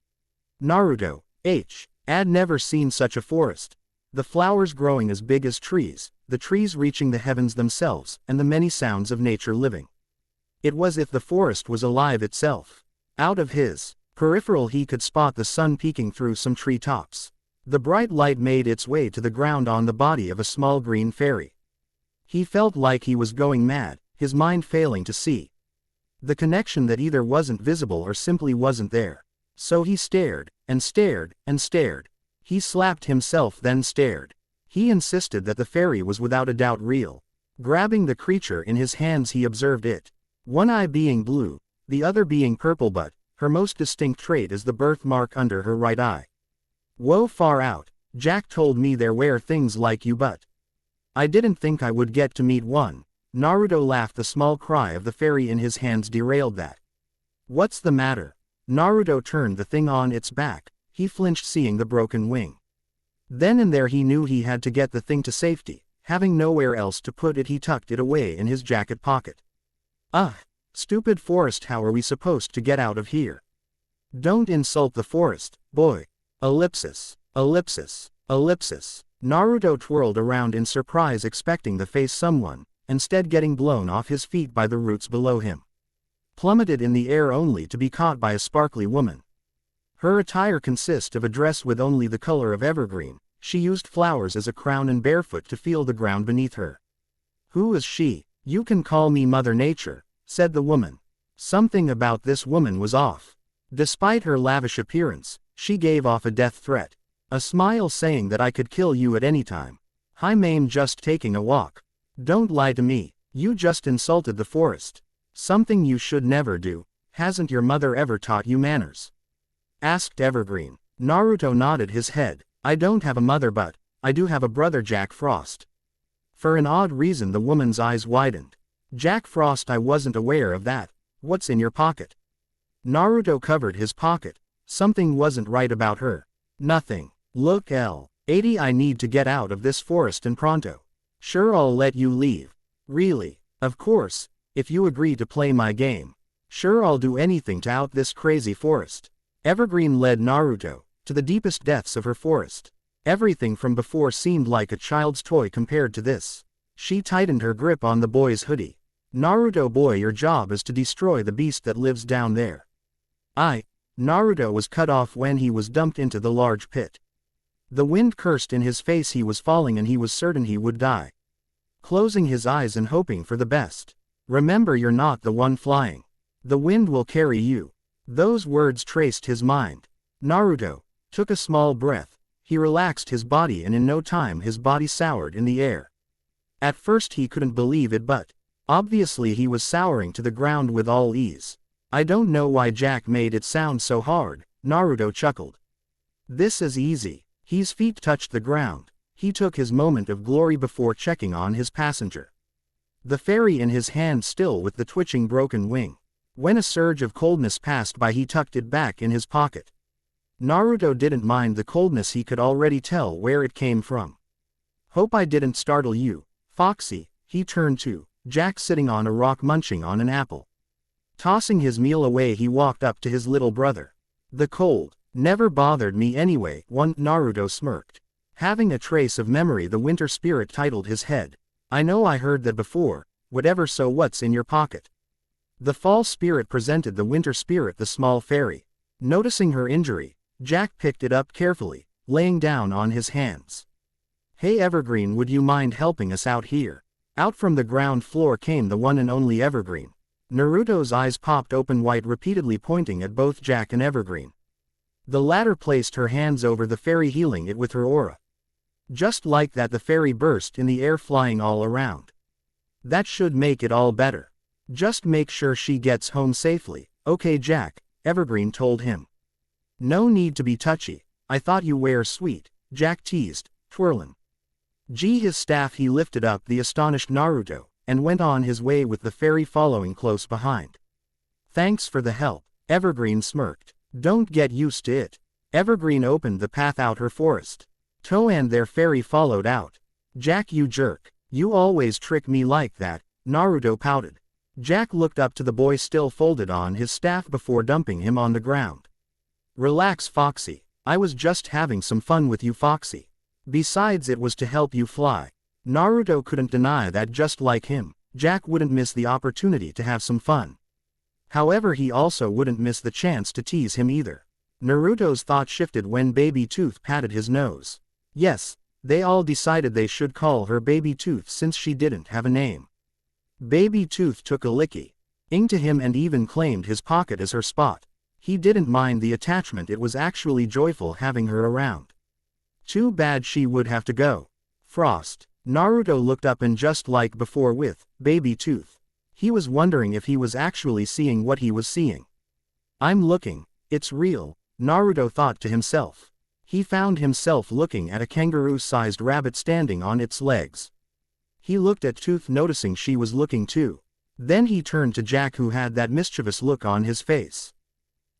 S1: Naruto, H. Had never seen such a forest. The flowers growing as big as trees, the trees reaching the heavens themselves, and the many sounds of nature living. It was as if the forest was alive itself. Out of his peripheral he could spot the sun peeking through some tree tops. The bright light made its way to the ground on the body of a small green fairy. He felt like he was going mad, his mind failing to see the connection that either wasn't visible or simply wasn't there. So he stared, and stared, and stared. He slapped himself, then stared. He insisted that the fairy was without a doubt real. Grabbing the creature in his hands he observed it. One eye being blue, the other being purple, but her most distinct trait is the birthmark under her right eye. Whoa, far out. Jack told me there were things like you, but I didn't think I would get to meet one. Naruto laughed. The small cry of the fairy in his hands derailed that. What's the matter? Naruto turned the thing on its back. He flinched seeing the broken wing. Then and there he knew he had to get the thing to safety. Having nowhere else to put it, he tucked it away in his jacket pocket. Stupid forest, how are we supposed to get out of here? Don't insult the forest, boy. Ellipsis, ellipsis, ellipsis. Naruto twirled around in surprise, expecting to face someone, instead getting blown off his feet by the roots below him. Plummeted in the air only to be caught by a sparkly woman. Her attire consists of a dress with only the color of evergreen. She used flowers as a crown and barefoot to feel the ground beneath her. Who is she? You can call me Mother Nature, said the woman. Something about this woman was off. Despite her lavish appearance, she gave off a death threat. A smile saying that I could kill you at any time. I'm just taking a walk. Don't lie to me. You just insulted the forest. Something you should never do. Hasn't your mother ever taught you manners? Asked Evergreen. Naruto nodded his head. I don't have a mother, but I do have a brother, Jack Frost. For an odd reason the woman's eyes widened. Jack Frost, I wasn't aware of that. What's in your pocket? Naruto covered his pocket. Something wasn't right about her. Nothing. Look, L80, I need to get out of this forest and pronto. Sure, I'll let you leave. Really? Of course, if you agree to play my game. Sure, I'll do anything to out this crazy forest. Evergreen led Naruto to the deepest depths of her forest. Everything from before seemed like a child's toy compared to this. She tightened her grip on the boy's hoodie. Naruto, boy, your job is to destroy the beast that lives down there. Naruto was cut off when he was dumped into the large pit. The wind cursed in his face. He was falling and he was certain he would die. Closing his eyes and hoping for the best. Remember, you're not the one flying. The wind will carry you. Those words traced his mind. Naruto took a small breath. He relaxed his body and in no time his body soured in the air. At first he couldn't believe it, but obviously he was souring to the ground with all ease. I don't know why Jack made it sound so hard, Naruto chuckled. This is easy. His feet touched the ground. He took his moment of glory before checking on his passenger. The fairy in his hand, still with the twitching broken wing. When a surge of coldness passed by, he tucked it back in his pocket. Naruto didn't mind the coldness. He could already tell where it came from. Hope I didn't startle you, Foxy. He turned to Jack sitting on a rock munching on an apple. Tossing his meal away, he walked up to his little brother. The cold never bothered me anyway, Naruto smirked. Having a trace of memory, the winter spirit titled his head. I know I heard that before, whatever, so what's in your pocket? The fall spirit presented the winter spirit the small fairy. Noticing her injury, Jack picked it up carefully, laying down on his hands. Hey Evergreen, would you mind helping us out here? Out from the ground floor came the one and only Evergreen. Naruto's eyes popped open wide, repeatedly pointing at both Jack and Evergreen. The latter placed her hands over the fairy, healing it with her aura. Just like that, the fairy burst in the air, flying all around. That should make it all better. Just make sure she gets home safely. Okay Jack, Evergreen told him. No need to be touchy. I thought you were sweet, Jack teased, twirling his staff. He lifted up the astonished Naruto, and went on his way with the fairy following close behind. Thanks for the help, Evergreen smirked. Don't get used to it. Evergreen opened the path out her forest. Toe and their fairy followed out. Jack, you jerk. You always trick me like that, Naruto pouted. Jack looked up to the boy still folded on his staff before dumping him on the ground. Relax Foxy, I was just having some fun with you Foxy. Besides, it was to help you fly. Naruto couldn't deny that. Just like him, Jack wouldn't miss the opportunity to have some fun. However, he also wouldn't miss the chance to tease him either. Naruto's thought shifted when Baby Tooth patted his nose. Yes, they all decided they should call her Baby Tooth since she didn't have a name. Baby Tooth took a licking to him and even claimed his pocket as her spot. He didn't mind the attachment, it was actually joyful having her around. Too bad she would have to go. Frost. Naruto looked up, and just like before with Baby Tooth, he was wondering if he was actually seeing what he was seeing. I'm looking, it's real, Naruto thought to himself. He found himself looking at a kangaroo-sized rabbit standing on its legs. He looked at Tooth, noticing she was looking too. Then he turned to Jack, who had that mischievous look on his face.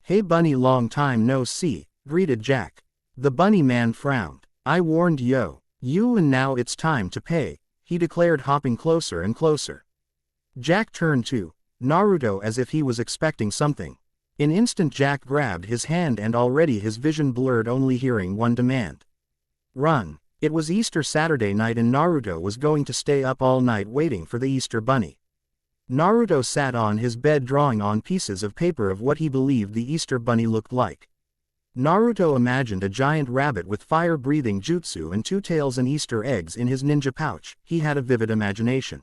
S1: Hey Bunny, long time no see, greeted Jack. The bunny man frowned. I warned you, and now it's time to pay, he declared, hopping closer and closer. Jack turned to Naruto as if he was expecting something. In an instant Jack grabbed his hand, and already his vision blurred, only hearing one demand. Run. It was Easter Saturday night, and Naruto was going to stay up all night waiting for the Easter bunny. Naruto sat on his bed drawing on pieces of paper of what he believed the Easter bunny looked like. Naruto imagined a giant rabbit with fire-breathing jutsu and 2 tails and Easter eggs in his ninja pouch. He had a vivid imagination.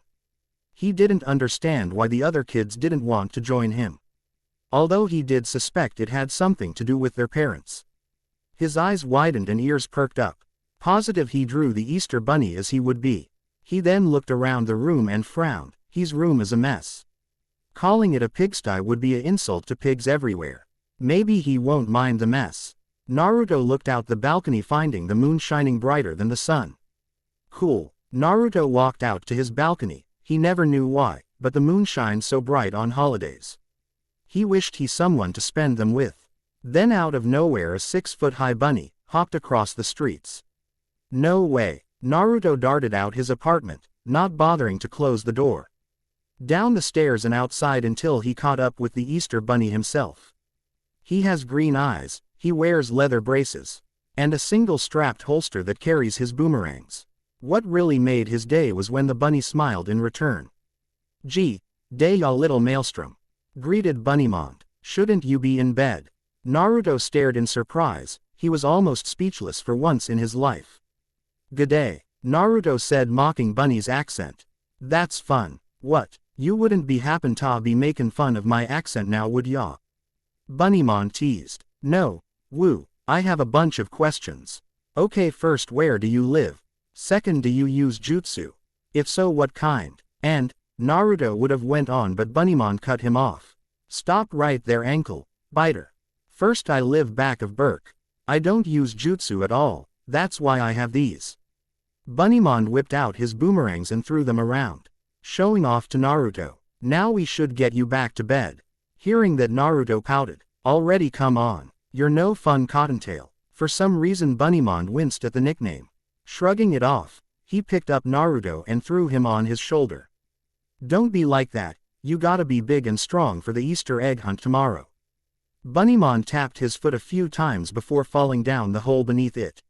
S1: He didn't understand why the other kids didn't want to join him, although he did suspect it had something to do with their parents. His eyes widened and ears perked up. Positive he drew the Easter bunny as he would be. He then looked around the room and frowned. His room is a mess. Calling it a pigsty would be an insult to pigs everywhere. Maybe he won't mind the mess. Naruto looked out the balcony, finding the moon shining brighter than the sun. Cool. Naruto walked out to his balcony. He never knew why, but the moon shines so bright on holidays. He wished he someone to spend them with. Then out of nowhere a 6-foot-high bunny hopped across the streets. No way. Naruto darted out his apartment, not bothering to close the door. Down the stairs and outside until he caught up with the Easter bunny himself. He has green eyes, he wears leather braces, and a single strapped holster that carries his boomerangs. What really made his day was when the bunny smiled in return. Gee, day ya little maelstrom, greeted Bunnymon. Shouldn't you be in bed? Naruto stared in surprise. He was almost speechless for once in his life. G'day, Naruto said, mocking Bunny's accent. That's fun. What, you wouldn't be happen to be making fun of my accent now, would ya? Bunnymon teased. No, woo, I have a bunch of questions. Okay, first, where do you live? Second, do you use jutsu? If so, what kind? And, Naruto would have went on, but Bunnymon cut him off. Stop right there, ankle biter. First, I live back of Burke. I don't use jutsu at all, that's why I have these. Bunnymon whipped out his boomerangs and threw them around, showing off to Naruto. Now we should get you back to bed. Hearing that, Naruto pouted. Already, come on. You're no fun, Cottontail. For some reason Bunnymon winced at the nickname. Shrugging it off, he picked up Naruto and threw him on his shoulder. Don't be like that, you gotta be big and strong for the Easter egg hunt tomorrow. Bunnymon tapped his foot a few times before falling down the hole beneath it,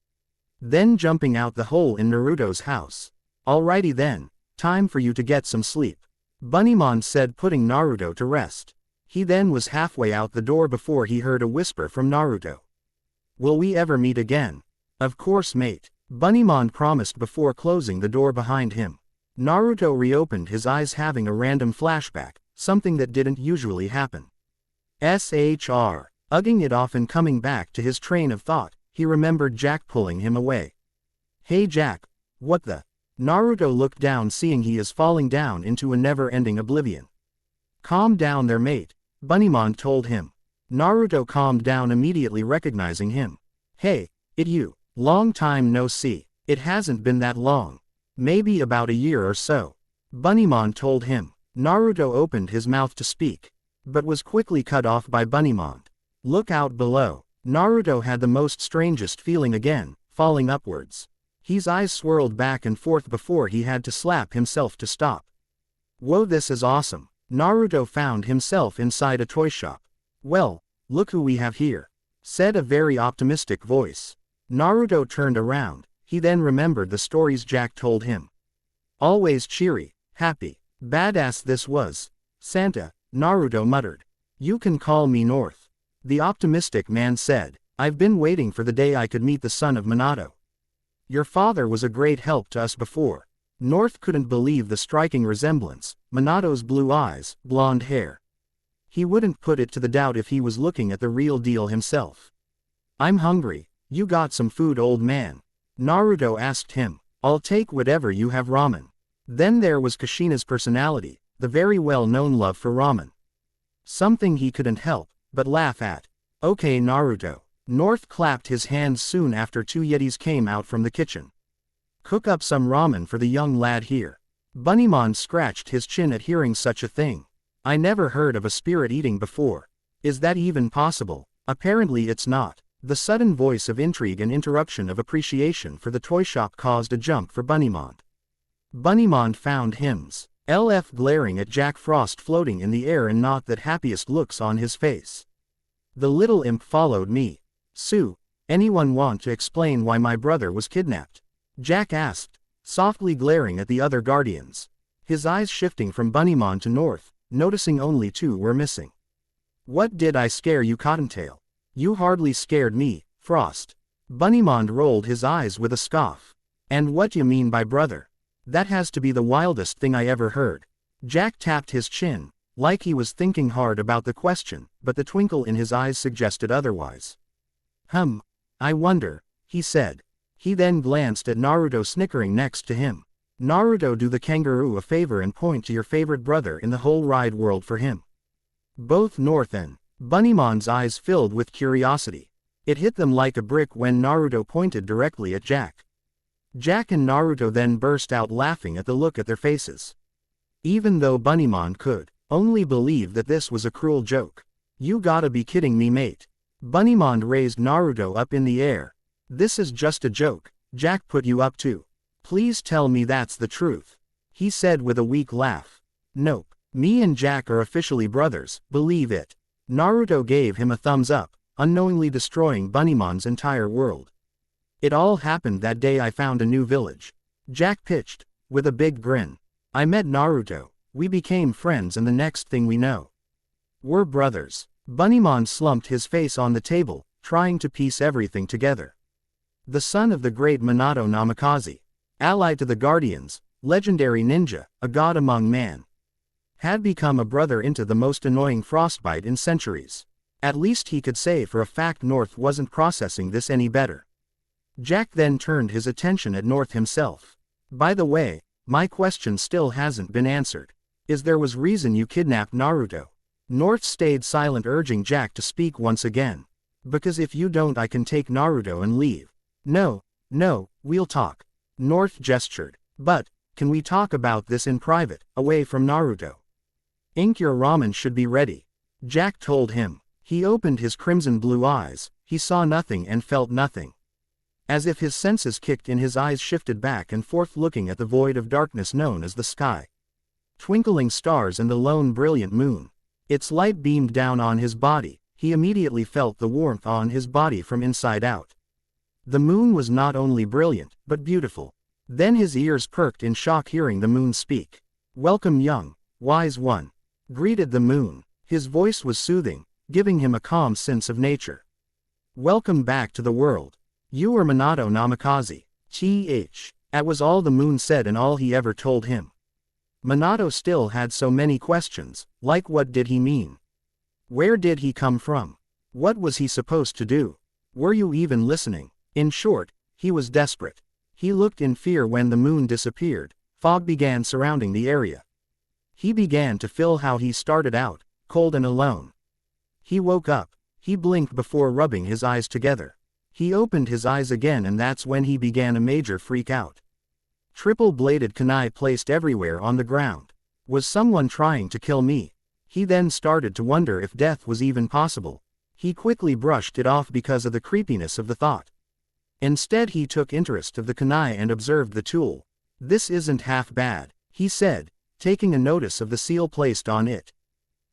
S1: then jumping out the hole in Naruto's house. Alrighty then, time for you to get some sleep. Bunnymon said, putting Naruto to rest. He then was halfway out the door before he heard a whisper from Naruto. Will we ever meet again? Of course, mate. Bunnymon promised before closing the door behind him. Naruto reopened his eyes, having a random flashback, something that didn't usually happen. Ugging it off and coming back to his train of thought, he remembered Jack pulling him away. Hey Jack, what the? Naruto looked down, seeing he is falling down into a never-ending oblivion. Calm down there, mate, Bunnymon told him. Naruto calmed down, immediately recognizing him. Hey, it you. Long time no see. It hasn't been that long. Maybe about a year or so. Bunnymon told him. Naruto opened his mouth to speak, but was quickly cut off by Bunnymon. Look out below. Naruto had the most strangest feeling again, falling upwards. His eyes swirled back and forth before he had to slap himself to stop. Whoa, this is awesome. Naruto found himself inside a toy shop. Well, look who we have here, said a very optimistic voice. Naruto turned around. He then remembered the stories Jack told him. Always cheery, happy, badass this was. Santa, Naruto muttered. You can call me North. The optimistic man said. I've been waiting for the day I could meet the son of Minato. Your father was a great help to us before. North couldn't believe the striking resemblance, Minato's blue eyes, blonde hair. He wouldn't put it to the doubt if he was looking at the real deal himself. I'm hungry. You got some food, old man? Naruto asked him. I'll take whatever you have, ramen. Then there was Kushina's personality, the very well-known love for ramen. Something he couldn't help but laugh at. Okay, Naruto. North clapped his hands soon after two yetis came out from the kitchen. Cook up some ramen for the young lad here. Bunnymon scratched his chin at hearing such a thing. I never heard of a spirit eating before. Is that even possible? Apparently it's not. The sudden voice of intrigue and interruption of appreciation for the toy shop caused a jump for Bunnymon. Bunnymon found hymns. LF glaring at Jack Frost floating in the air and not that happiest looks on his face. The little imp followed me. Sue, anyone want to explain why my brother was kidnapped? Jack asked, softly glaring at the other guardians. His eyes shifting from Bunnymon to North, noticing only two were missing. What did I scare you, Cottontail? You hardly scared me, Frost. Bunnymon rolled his eyes with a scoff. And what you mean by brother? That has to be the wildest thing I ever heard. Jack tapped his chin, like he was thinking hard about the question, but the twinkle in his eyes suggested otherwise. I wonder, he said. He then glanced at Naruto snickering next to him. Naruto, do the kangaroo a favor and point to your favorite brother in the whole wide world for him. Both North and Bunnymon's eyes filled with curiosity. It hit them like a brick when Naruto pointed directly at Jack. Jack and Naruto then burst out laughing at the look at their faces. Even though Bunnymon could only believe that this was a cruel joke. You gotta be kidding me, mate. Bunnymon raised Naruto up in the air. This is just a joke. Jack put you up to. Please tell me that's the truth, he said with a weak laugh. Nope. Me and Jack are officially brothers, believe it. Naruto gave him a thumbs up, unknowingly destroying Bunnymon's entire world. It all happened that day I found a new village. Jack pitched, with a big grin. I met Naruto, we became friends, and the next thing we know, we're brothers. Bunnymon slumped his face on the table, trying to piece everything together. The son of the great Minato Namikaze, allied to the Guardians, legendary ninja, a god among man, had become a brother into the most annoying frostbite in centuries. At least he could say for a fact North wasn't processing this any better. Jack then turned his attention at North himself. By the way, my question still hasn't been answered. Is there was reason you kidnapped Naruto? North stayed silent, urging Jack to speak once again. Because if you don't, I can take Naruto and leave. No, we'll talk. North gestured. But, can we talk about this in private, away from Naruto? Your ramen should be ready, Jack told him. He opened his crimson blue eyes. He saw nothing and felt nothing. As if his senses kicked in, his eyes shifted back and forth, looking at the void of darkness known as the sky. Twinkling stars and the lone brilliant moon. Its light beamed down on his body. He immediately felt the warmth on his body from inside out. The moon was not only brilliant, but beautiful. Then his ears perked in shock hearing the moon speak. Welcome, young Wise one. Greeted the moon. His voice was soothing, giving him a calm sense of nature. Welcome back to the world. You are Minato Namikaze. That was all the moon said and all he ever told him. Minato still had so many questions, like what did he mean? Where did he come from? What was he supposed to do? Were you even listening? In short, he was desperate. He looked in fear when the moon disappeared. Fog began surrounding the area. He began to feel how he started out, cold and alone. He woke up. He blinked before rubbing his eyes together. He opened his eyes again and that's when he began a major freak out. Triple-bladed kunai placed everywhere on the ground. Was someone trying to kill me? He then started to wonder if death was even possible. He quickly brushed it off because of the creepiness of the thought. Instead he took interest of the kunai and observed the tool. This isn't half bad, he said, taking a notice of the seal placed on it.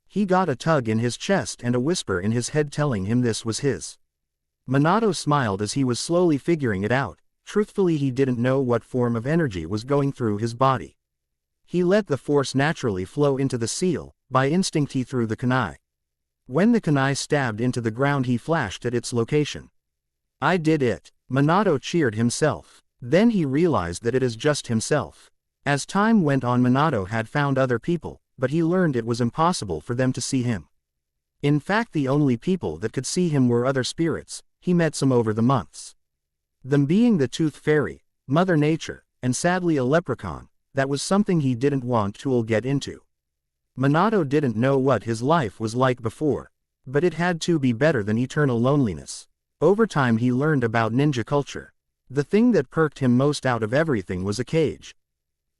S1: He got a tug in his chest and a whisper in his head telling him this was his. Minato smiled as he was slowly figuring it out. Truthfully, he didn't know what form of energy was going through his body. He let the force naturally flow into the seal. By instinct he threw the kunai. When the kunai stabbed into the ground he flashed at its location. I did it. Minato cheered himself. Then he realized that it is just himself. As time went on, Minato had found other people, but he learned it was impossible for them to see him. In fact, the only people that could see him were other spirits. He met some over the months. Them being the Tooth Fairy, Mother Nature, and sadly a leprechaun. That was something he didn't want to get into. Minato didn't know what his life was like before, but it had to be better than eternal loneliness. Over time he learned about ninja culture. The thing that perked him most out of everything was a cage.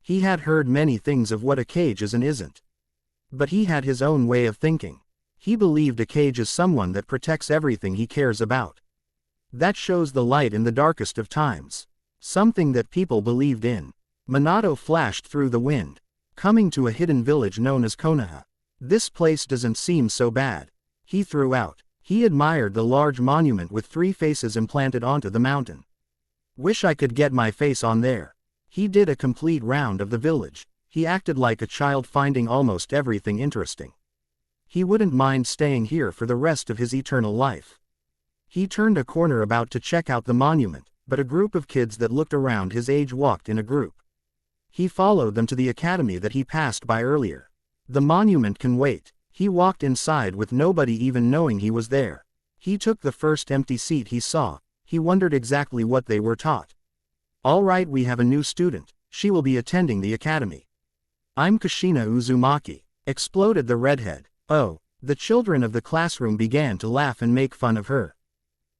S1: He had heard many things of what a cage is and isn't. But he had his own way of thinking. He believed a cage is someone that protects everything he cares about. That shows the light in the darkest of times. Something that people believed in. Minato flashed through the wind, coming to a hidden village known as Konoha. This place doesn't seem so bad. He threw out. He admired the large monument with 3 faces implanted onto the mountain. Wish I could get my face on there. He did a complete round of the village. He acted like a child finding almost everything interesting. He wouldn't mind staying here for the rest of his eternal life. He turned a corner about to check out the monument, but a group of kids that looked around his age walked in a group. He followed them to the academy that he passed by earlier. The monument can wait. He walked inside with nobody even knowing he was there. He took the first empty seat he saw. He wondered exactly what they were taught. All right, we have a new student. She will be attending the academy. I'm Kushina Uzumaki, exploded the redhead. Oh, the children of the classroom began to laugh and make fun of her.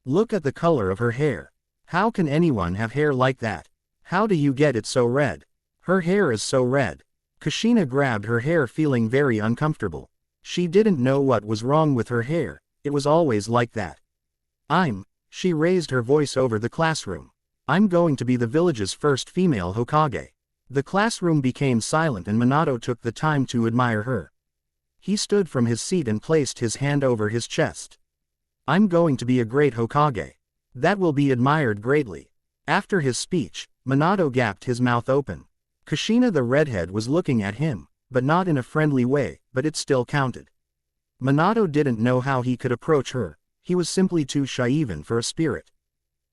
S1: Look at the color of her hair. How can anyone have hair like that? How do you get it so red? Her hair is so red. Kushina grabbed her hair feeling very uncomfortable. She didn't know what was wrong with her hair. It was always like that. She raised her voice over the classroom. I'm going to be the village's first female Hokage. The classroom became silent and Minato took the time to admire her. He stood from his seat and placed his hand over his chest. I'm going to be a great Hokage. That will be admired greatly. After his speech, Minato gaped his mouth open. Kushina the redhead was looking at him, but not in a friendly way, but it still counted. Minato didn't know how he could approach her. He was simply too shy even for a spirit.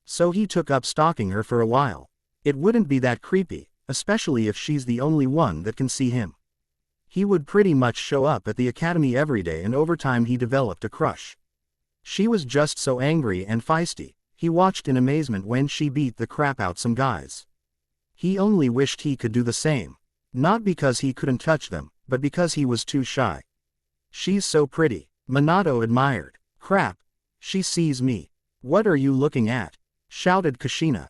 S1: So he took up stalking her for a while. It wouldn't be that creepy, especially if she's the only one that can see him. He would pretty much show up at the academy every day and over time he developed a crush. She was just so angry and feisty. He watched in amazement when she beat the crap out some guys. He only wished he could do the same. Not because he couldn't touch them, but because he was too shy. She's so pretty, Minato admired. Crap. She sees me. What are you looking at? Shouted Kushina.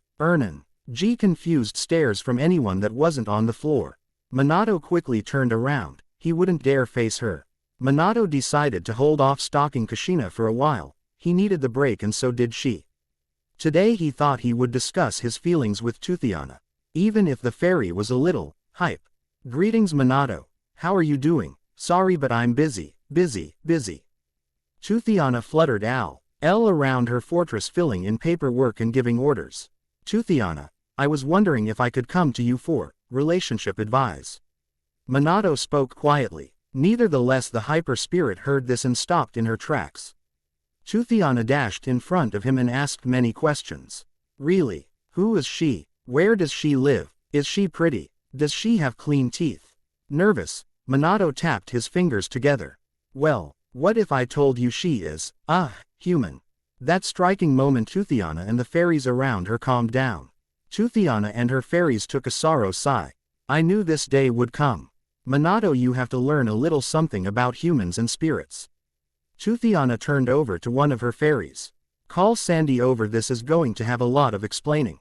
S1: Confused stares from anyone that wasn't on the floor. Minato quickly turned around. He wouldn't dare face her. Minato decided to hold off stalking Kushina for a while. He needed the break and so did she. Today he thought he would discuss his feelings with Tuthiana. Even if the fairy was a little hype. Greetings Minato. How are you doing? Sorry but I'm busy. Tuthiana fluttered L around her fortress filling in paperwork and giving orders. Tuthiana, I was wondering if I could come to you for relationship advice. Minato spoke quietly. Nevertheless, the hyper-spirit heard this and stopped in her tracks. Tuthiana dashed in front of him and asked many questions. Really? Who is she? Where does she live? Is she pretty? Does she have clean teeth? Nervous, Minato tapped his fingers together. Well, what if I told you she is, human? That striking moment Tuthiana and the fairies around her calmed down. Tuthiana and her fairies took a sorrow sigh. I knew this day would come. Minato, you have to learn a little something about humans and spirits. Tuthiana turned over to one of her fairies. Call Sandy over, this is going to have a lot of explaining.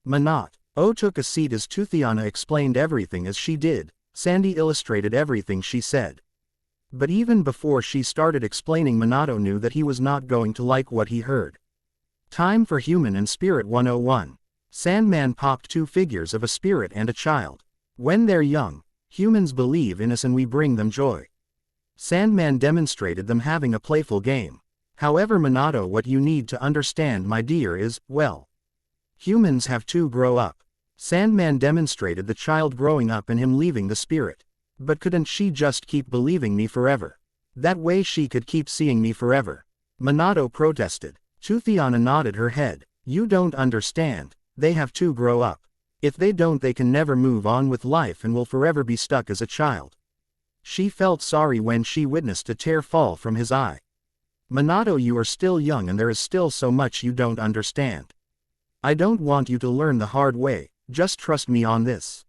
S1: Minato took a seat as Tuthiana explained everything as she did. Sandy illustrated everything she said. But even before she started explaining, Minato knew that he was not going to like what he heard. Time for Human and Spirit 101. Sandman popped two figures of a spirit and a child. When they're young, humans believe in us and we bring them joy. Sandman demonstrated them having a playful game. However, Minato, what you need to understand, my dear, is, well, humans have to grow up. Sandman demonstrated the child growing up and him leaving the spirit. But couldn't she just keep believing me forever? That way she could keep seeing me forever. Minato protested. Tuthiana nodded her head. You don't understand. They have to grow up. If they don't, they can never move on with life and will forever be stuck as a child. She felt sorry when she witnessed a tear fall from his eye. Minato, you are still young and there is still so much you don't understand. I don't want you to learn the hard way, just trust me on this.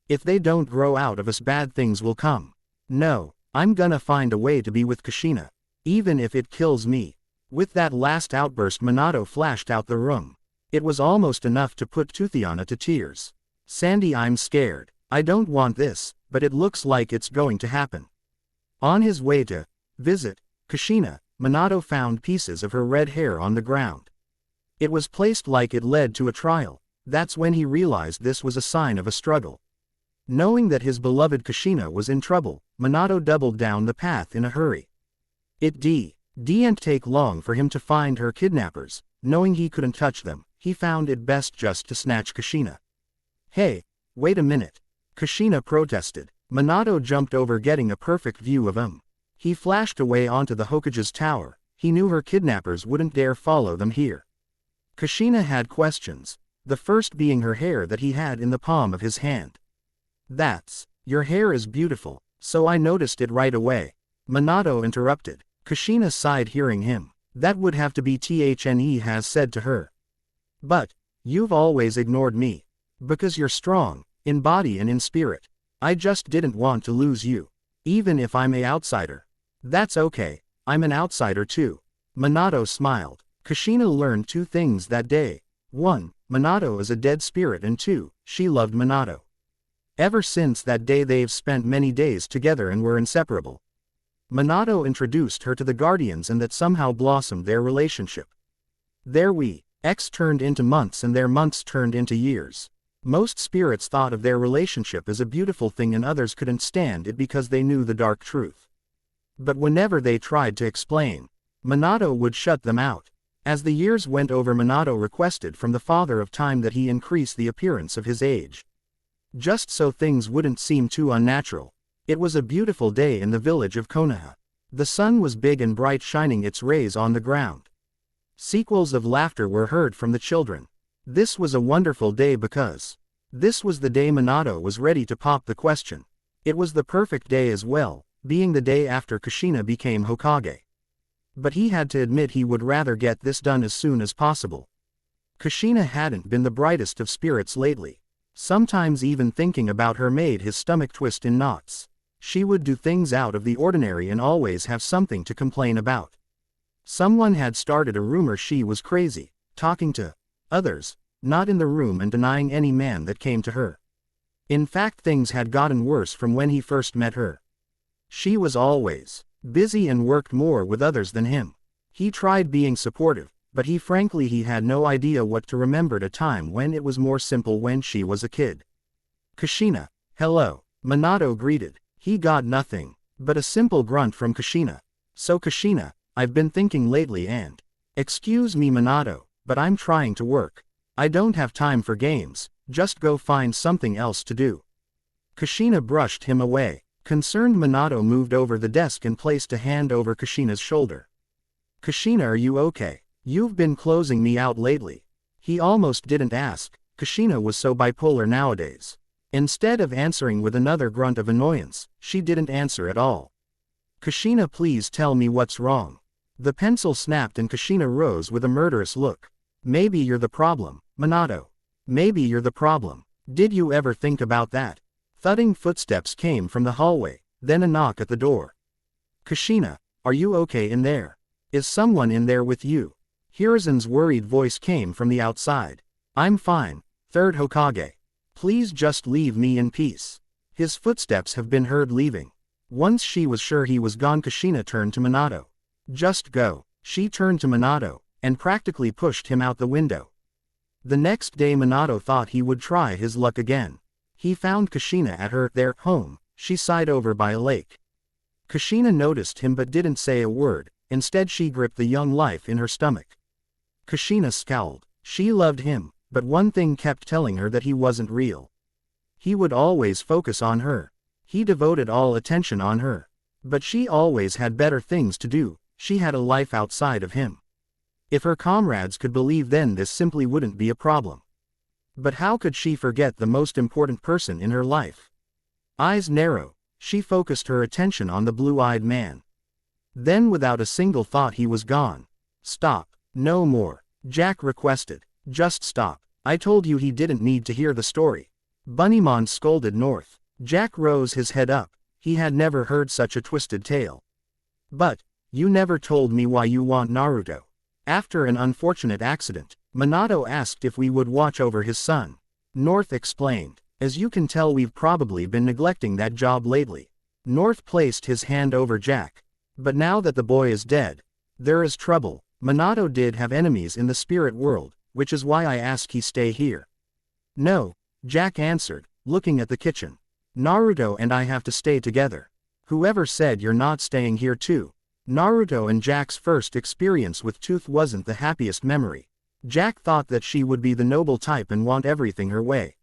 S1: If they don't grow out of us, bad things will come. No, I'm gonna find a way to be with Kushina, even if it kills me. With that last outburst, Minato flashed out the room. It was almost enough to put Tuthiana to tears. Sandy, I'm scared. I don't want this, but it looks like it's going to happen. On his way to visit Kushina, Minato found pieces of her red hair on the ground. It was placed like it led to a trial. That's when he realized this was a sign of a struggle. Knowing that his beloved Kushina was in trouble, Minato doubled down the path in a hurry. It didn't take long for him to find her kidnappers. Knowing he couldn't touch them, he found it best just to snatch Kushina. Hey, wait a minute. Kushina protested. Minato jumped over, getting a perfect view of him. He flashed away onto the Hokage's tower. He knew her kidnappers wouldn't dare follow them here. Kushina had questions, the first being her hair that he had in the palm of his hand. Your hair is beautiful, so I noticed it right away. Minato interrupted. Kushina sighed hearing him. That would have to be Thne has said to her. But, you've always ignored me. Because you're strong, in body and in spirit. I just didn't want to lose you. Even if I'm an outsider. That's okay, I'm an outsider too. Minato smiled. Kushina learned two things that day. 1. Minato is a dead spirit, and 2. She loved Minato. Ever since that day they've spent many days together and were inseparable. Minato introduced her to the Guardians and that somehow blossomed their relationship. Their weeks turned into months and their months turned into years. Most spirits thought of their relationship as a beautiful thing and others couldn't stand it because they knew the dark truth. But whenever they tried to explain, Minato would shut them out. As the years went over, Minato requested from the Father of Time that he increase the appearance of his age. Just so things wouldn't seem too unnatural. It was a beautiful day in the village of Konoha. The sun was big and bright, shining its rays on the ground. Sequels of laughter were heard from the children. This was a wonderful day because this was the day Minato was ready to pop the question. It was the perfect day as well, being the day after Kushina became Hokage. But he had to admit he would rather get this done as soon as possible. Kushina hadn't been the brightest of spirits lately. Sometimes even thinking about her made his stomach twist in knots. She would do things out of the ordinary and always have something to complain about. Someone had started a rumor she was crazy, talking to others, not in the room, and denying any man that came to her. In fact, things had gotten worse from when he first met her. She was always busy and worked more with others than him. He tried being supportive, but he had no idea what to remember at a time when it was more simple when she was a kid. Kushina, hello, Minato greeted. He got nothing but a simple grunt from Kushina. So Kushina, I've been thinking lately and, excuse me Minato, but I'm trying to work. I don't have time for games, just go find something else to do. Kushina brushed him away. Concerned, Minato moved over the desk and placed a hand over Kushina's shoulder. Kushina, are you okay? You've been closing me out lately. He almost didn't ask. Kushina was so bipolar nowadays. Instead of answering with another grunt of annoyance, she didn't answer at all. Kushina, please tell me what's wrong. The pencil snapped and Kushina rose with a murderous look. Maybe you're the problem, Minato. Maybe you're the problem. Did you ever think about that? Thudding footsteps came from the hallway, then a knock at the door. Kushina, are you okay in there? Is someone in there with you? Hiruzen's worried voice came from the outside. I'm fine, Third Hokage. Please just leave me in peace. His footsteps have been heard leaving. Once she was sure he was gone, Kushina turned to Minato. Just go. She turned to Minato, and practically pushed him out the window. The next day Minato thought he would try his luck again. He found Kushina at their home. She sighed over by a lake. Kushina noticed him but didn't say a word, instead she gripped the young life in her stomach. Kushina scowled. She loved him, but one thing kept telling her that he wasn't real. He would always focus on her. He devoted all attention on her. But she always had better things to do. She had a life outside of him. If her comrades could believe, then this simply wouldn't be a problem. But how could she forget the most important person in her life? Eyes narrow, she focused her attention on the blue-eyed man. Then without a single thought he was gone. Stop. No more. Jack requested. Just stop. I told you he didn't need to hear the story. Bunnymon scolded North. Jack rose his head up. He had never heard such a twisted tale. But, you never told me why you want Naruto. After an unfortunate accident, Minato asked if we would watch over his son. North explained. As you can tell, we've probably been neglecting that job lately. North placed his hand over Jack. But now that the boy is dead, there is trouble. Minato did have enemies in the spirit world, which is why I ask he stay here. No, Jack answered, looking at the kitchen. Naruto and I have to stay together. Whoever said you're not staying here too? Naruto and Jack's first experience with Tooth wasn't the happiest memory. Jack thought that she would be the noble type and want everything her way.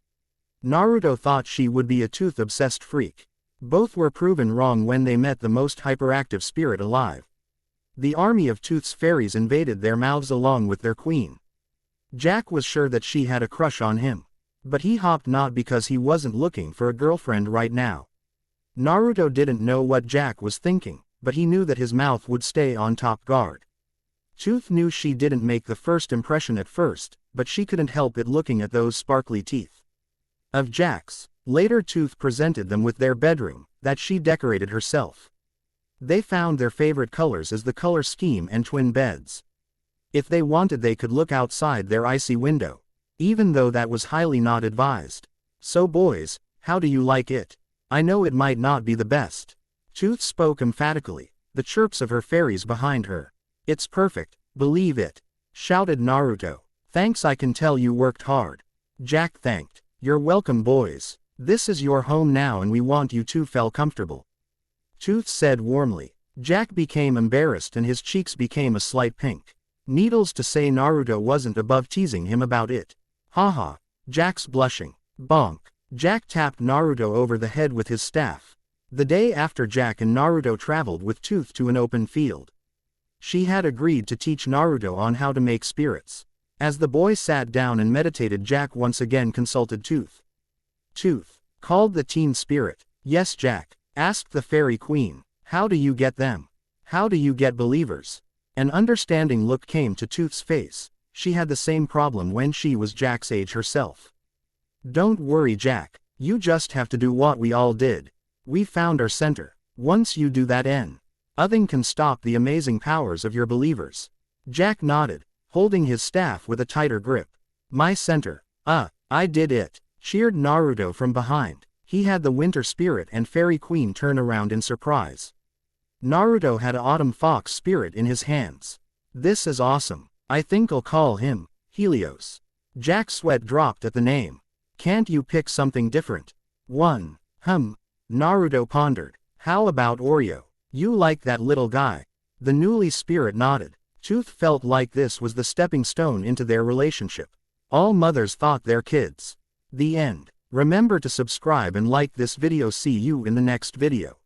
S1: Naruto thought she would be a Tooth-obsessed freak. Both were proven wrong when they met the most hyperactive spirit alive. The army of Tooth's fairies invaded their mouths along with their queen. Jack was sure that she had a crush on him. But he hopped not because he wasn't looking for a girlfriend right now. Naruto didn't know what Jack was thinking, but he knew that his mouth would stay on top guard. Tooth knew she didn't make the first impression at first, but she couldn't help it looking at those sparkly teeth of Jack's. Later Tooth presented them with their bedroom, that she decorated herself. They found their favorite colors as the color scheme and twin beds. If they wanted they could look outside their icy window, even though that was highly not advised. So boys, how do you like it? I know it might not be the best. Tooth spoke emphatically, the chirps of her fairies behind her. It's perfect, believe it, shouted Naruto. Thanks, I can tell you worked hard. Jack thanked. You're welcome boys. This is your home now and we want you to feel comfortable. Tooth said warmly. Jack became embarrassed and his cheeks became a slight pink. Needless to say, Naruto wasn't above teasing him about it. Haha, Jack's blushing. Bonk. Jack tapped Naruto over the head with his staff. The day after, Jack and Naruto traveled with Tooth to an open field. She had agreed to teach Naruto on how to make spirits. As the boy sat down and meditated, Jack once again consulted Tooth. Tooth, called the teen spirit. Yes, Jack, asked the fairy queen. How do you get them? How do you get believers? An understanding look came to Tooth's face. She had the same problem when she was Jack's age herself. Don't worry, Jack. You just have to do what we all did. We found our center. Once you do that, nothing can stop the amazing powers of your believers. Jack nodded, holding his staff with a tighter grip. My center. I did it, cheered Naruto from behind. He had the winter spirit and fairy queen turn around in surprise. Naruto had an autumn fox spirit in his hands. This is awesome. I think I'll call him Helios. Jack's sweat dropped at the name. Can't you pick something different? Naruto pondered. How about Oreo? You like that little guy? The newly spirit nodded. Tooth felt like this was the stepping stone into their relationship. All mothers thought their kids. The end. Remember to subscribe and like this video. See you in the next video.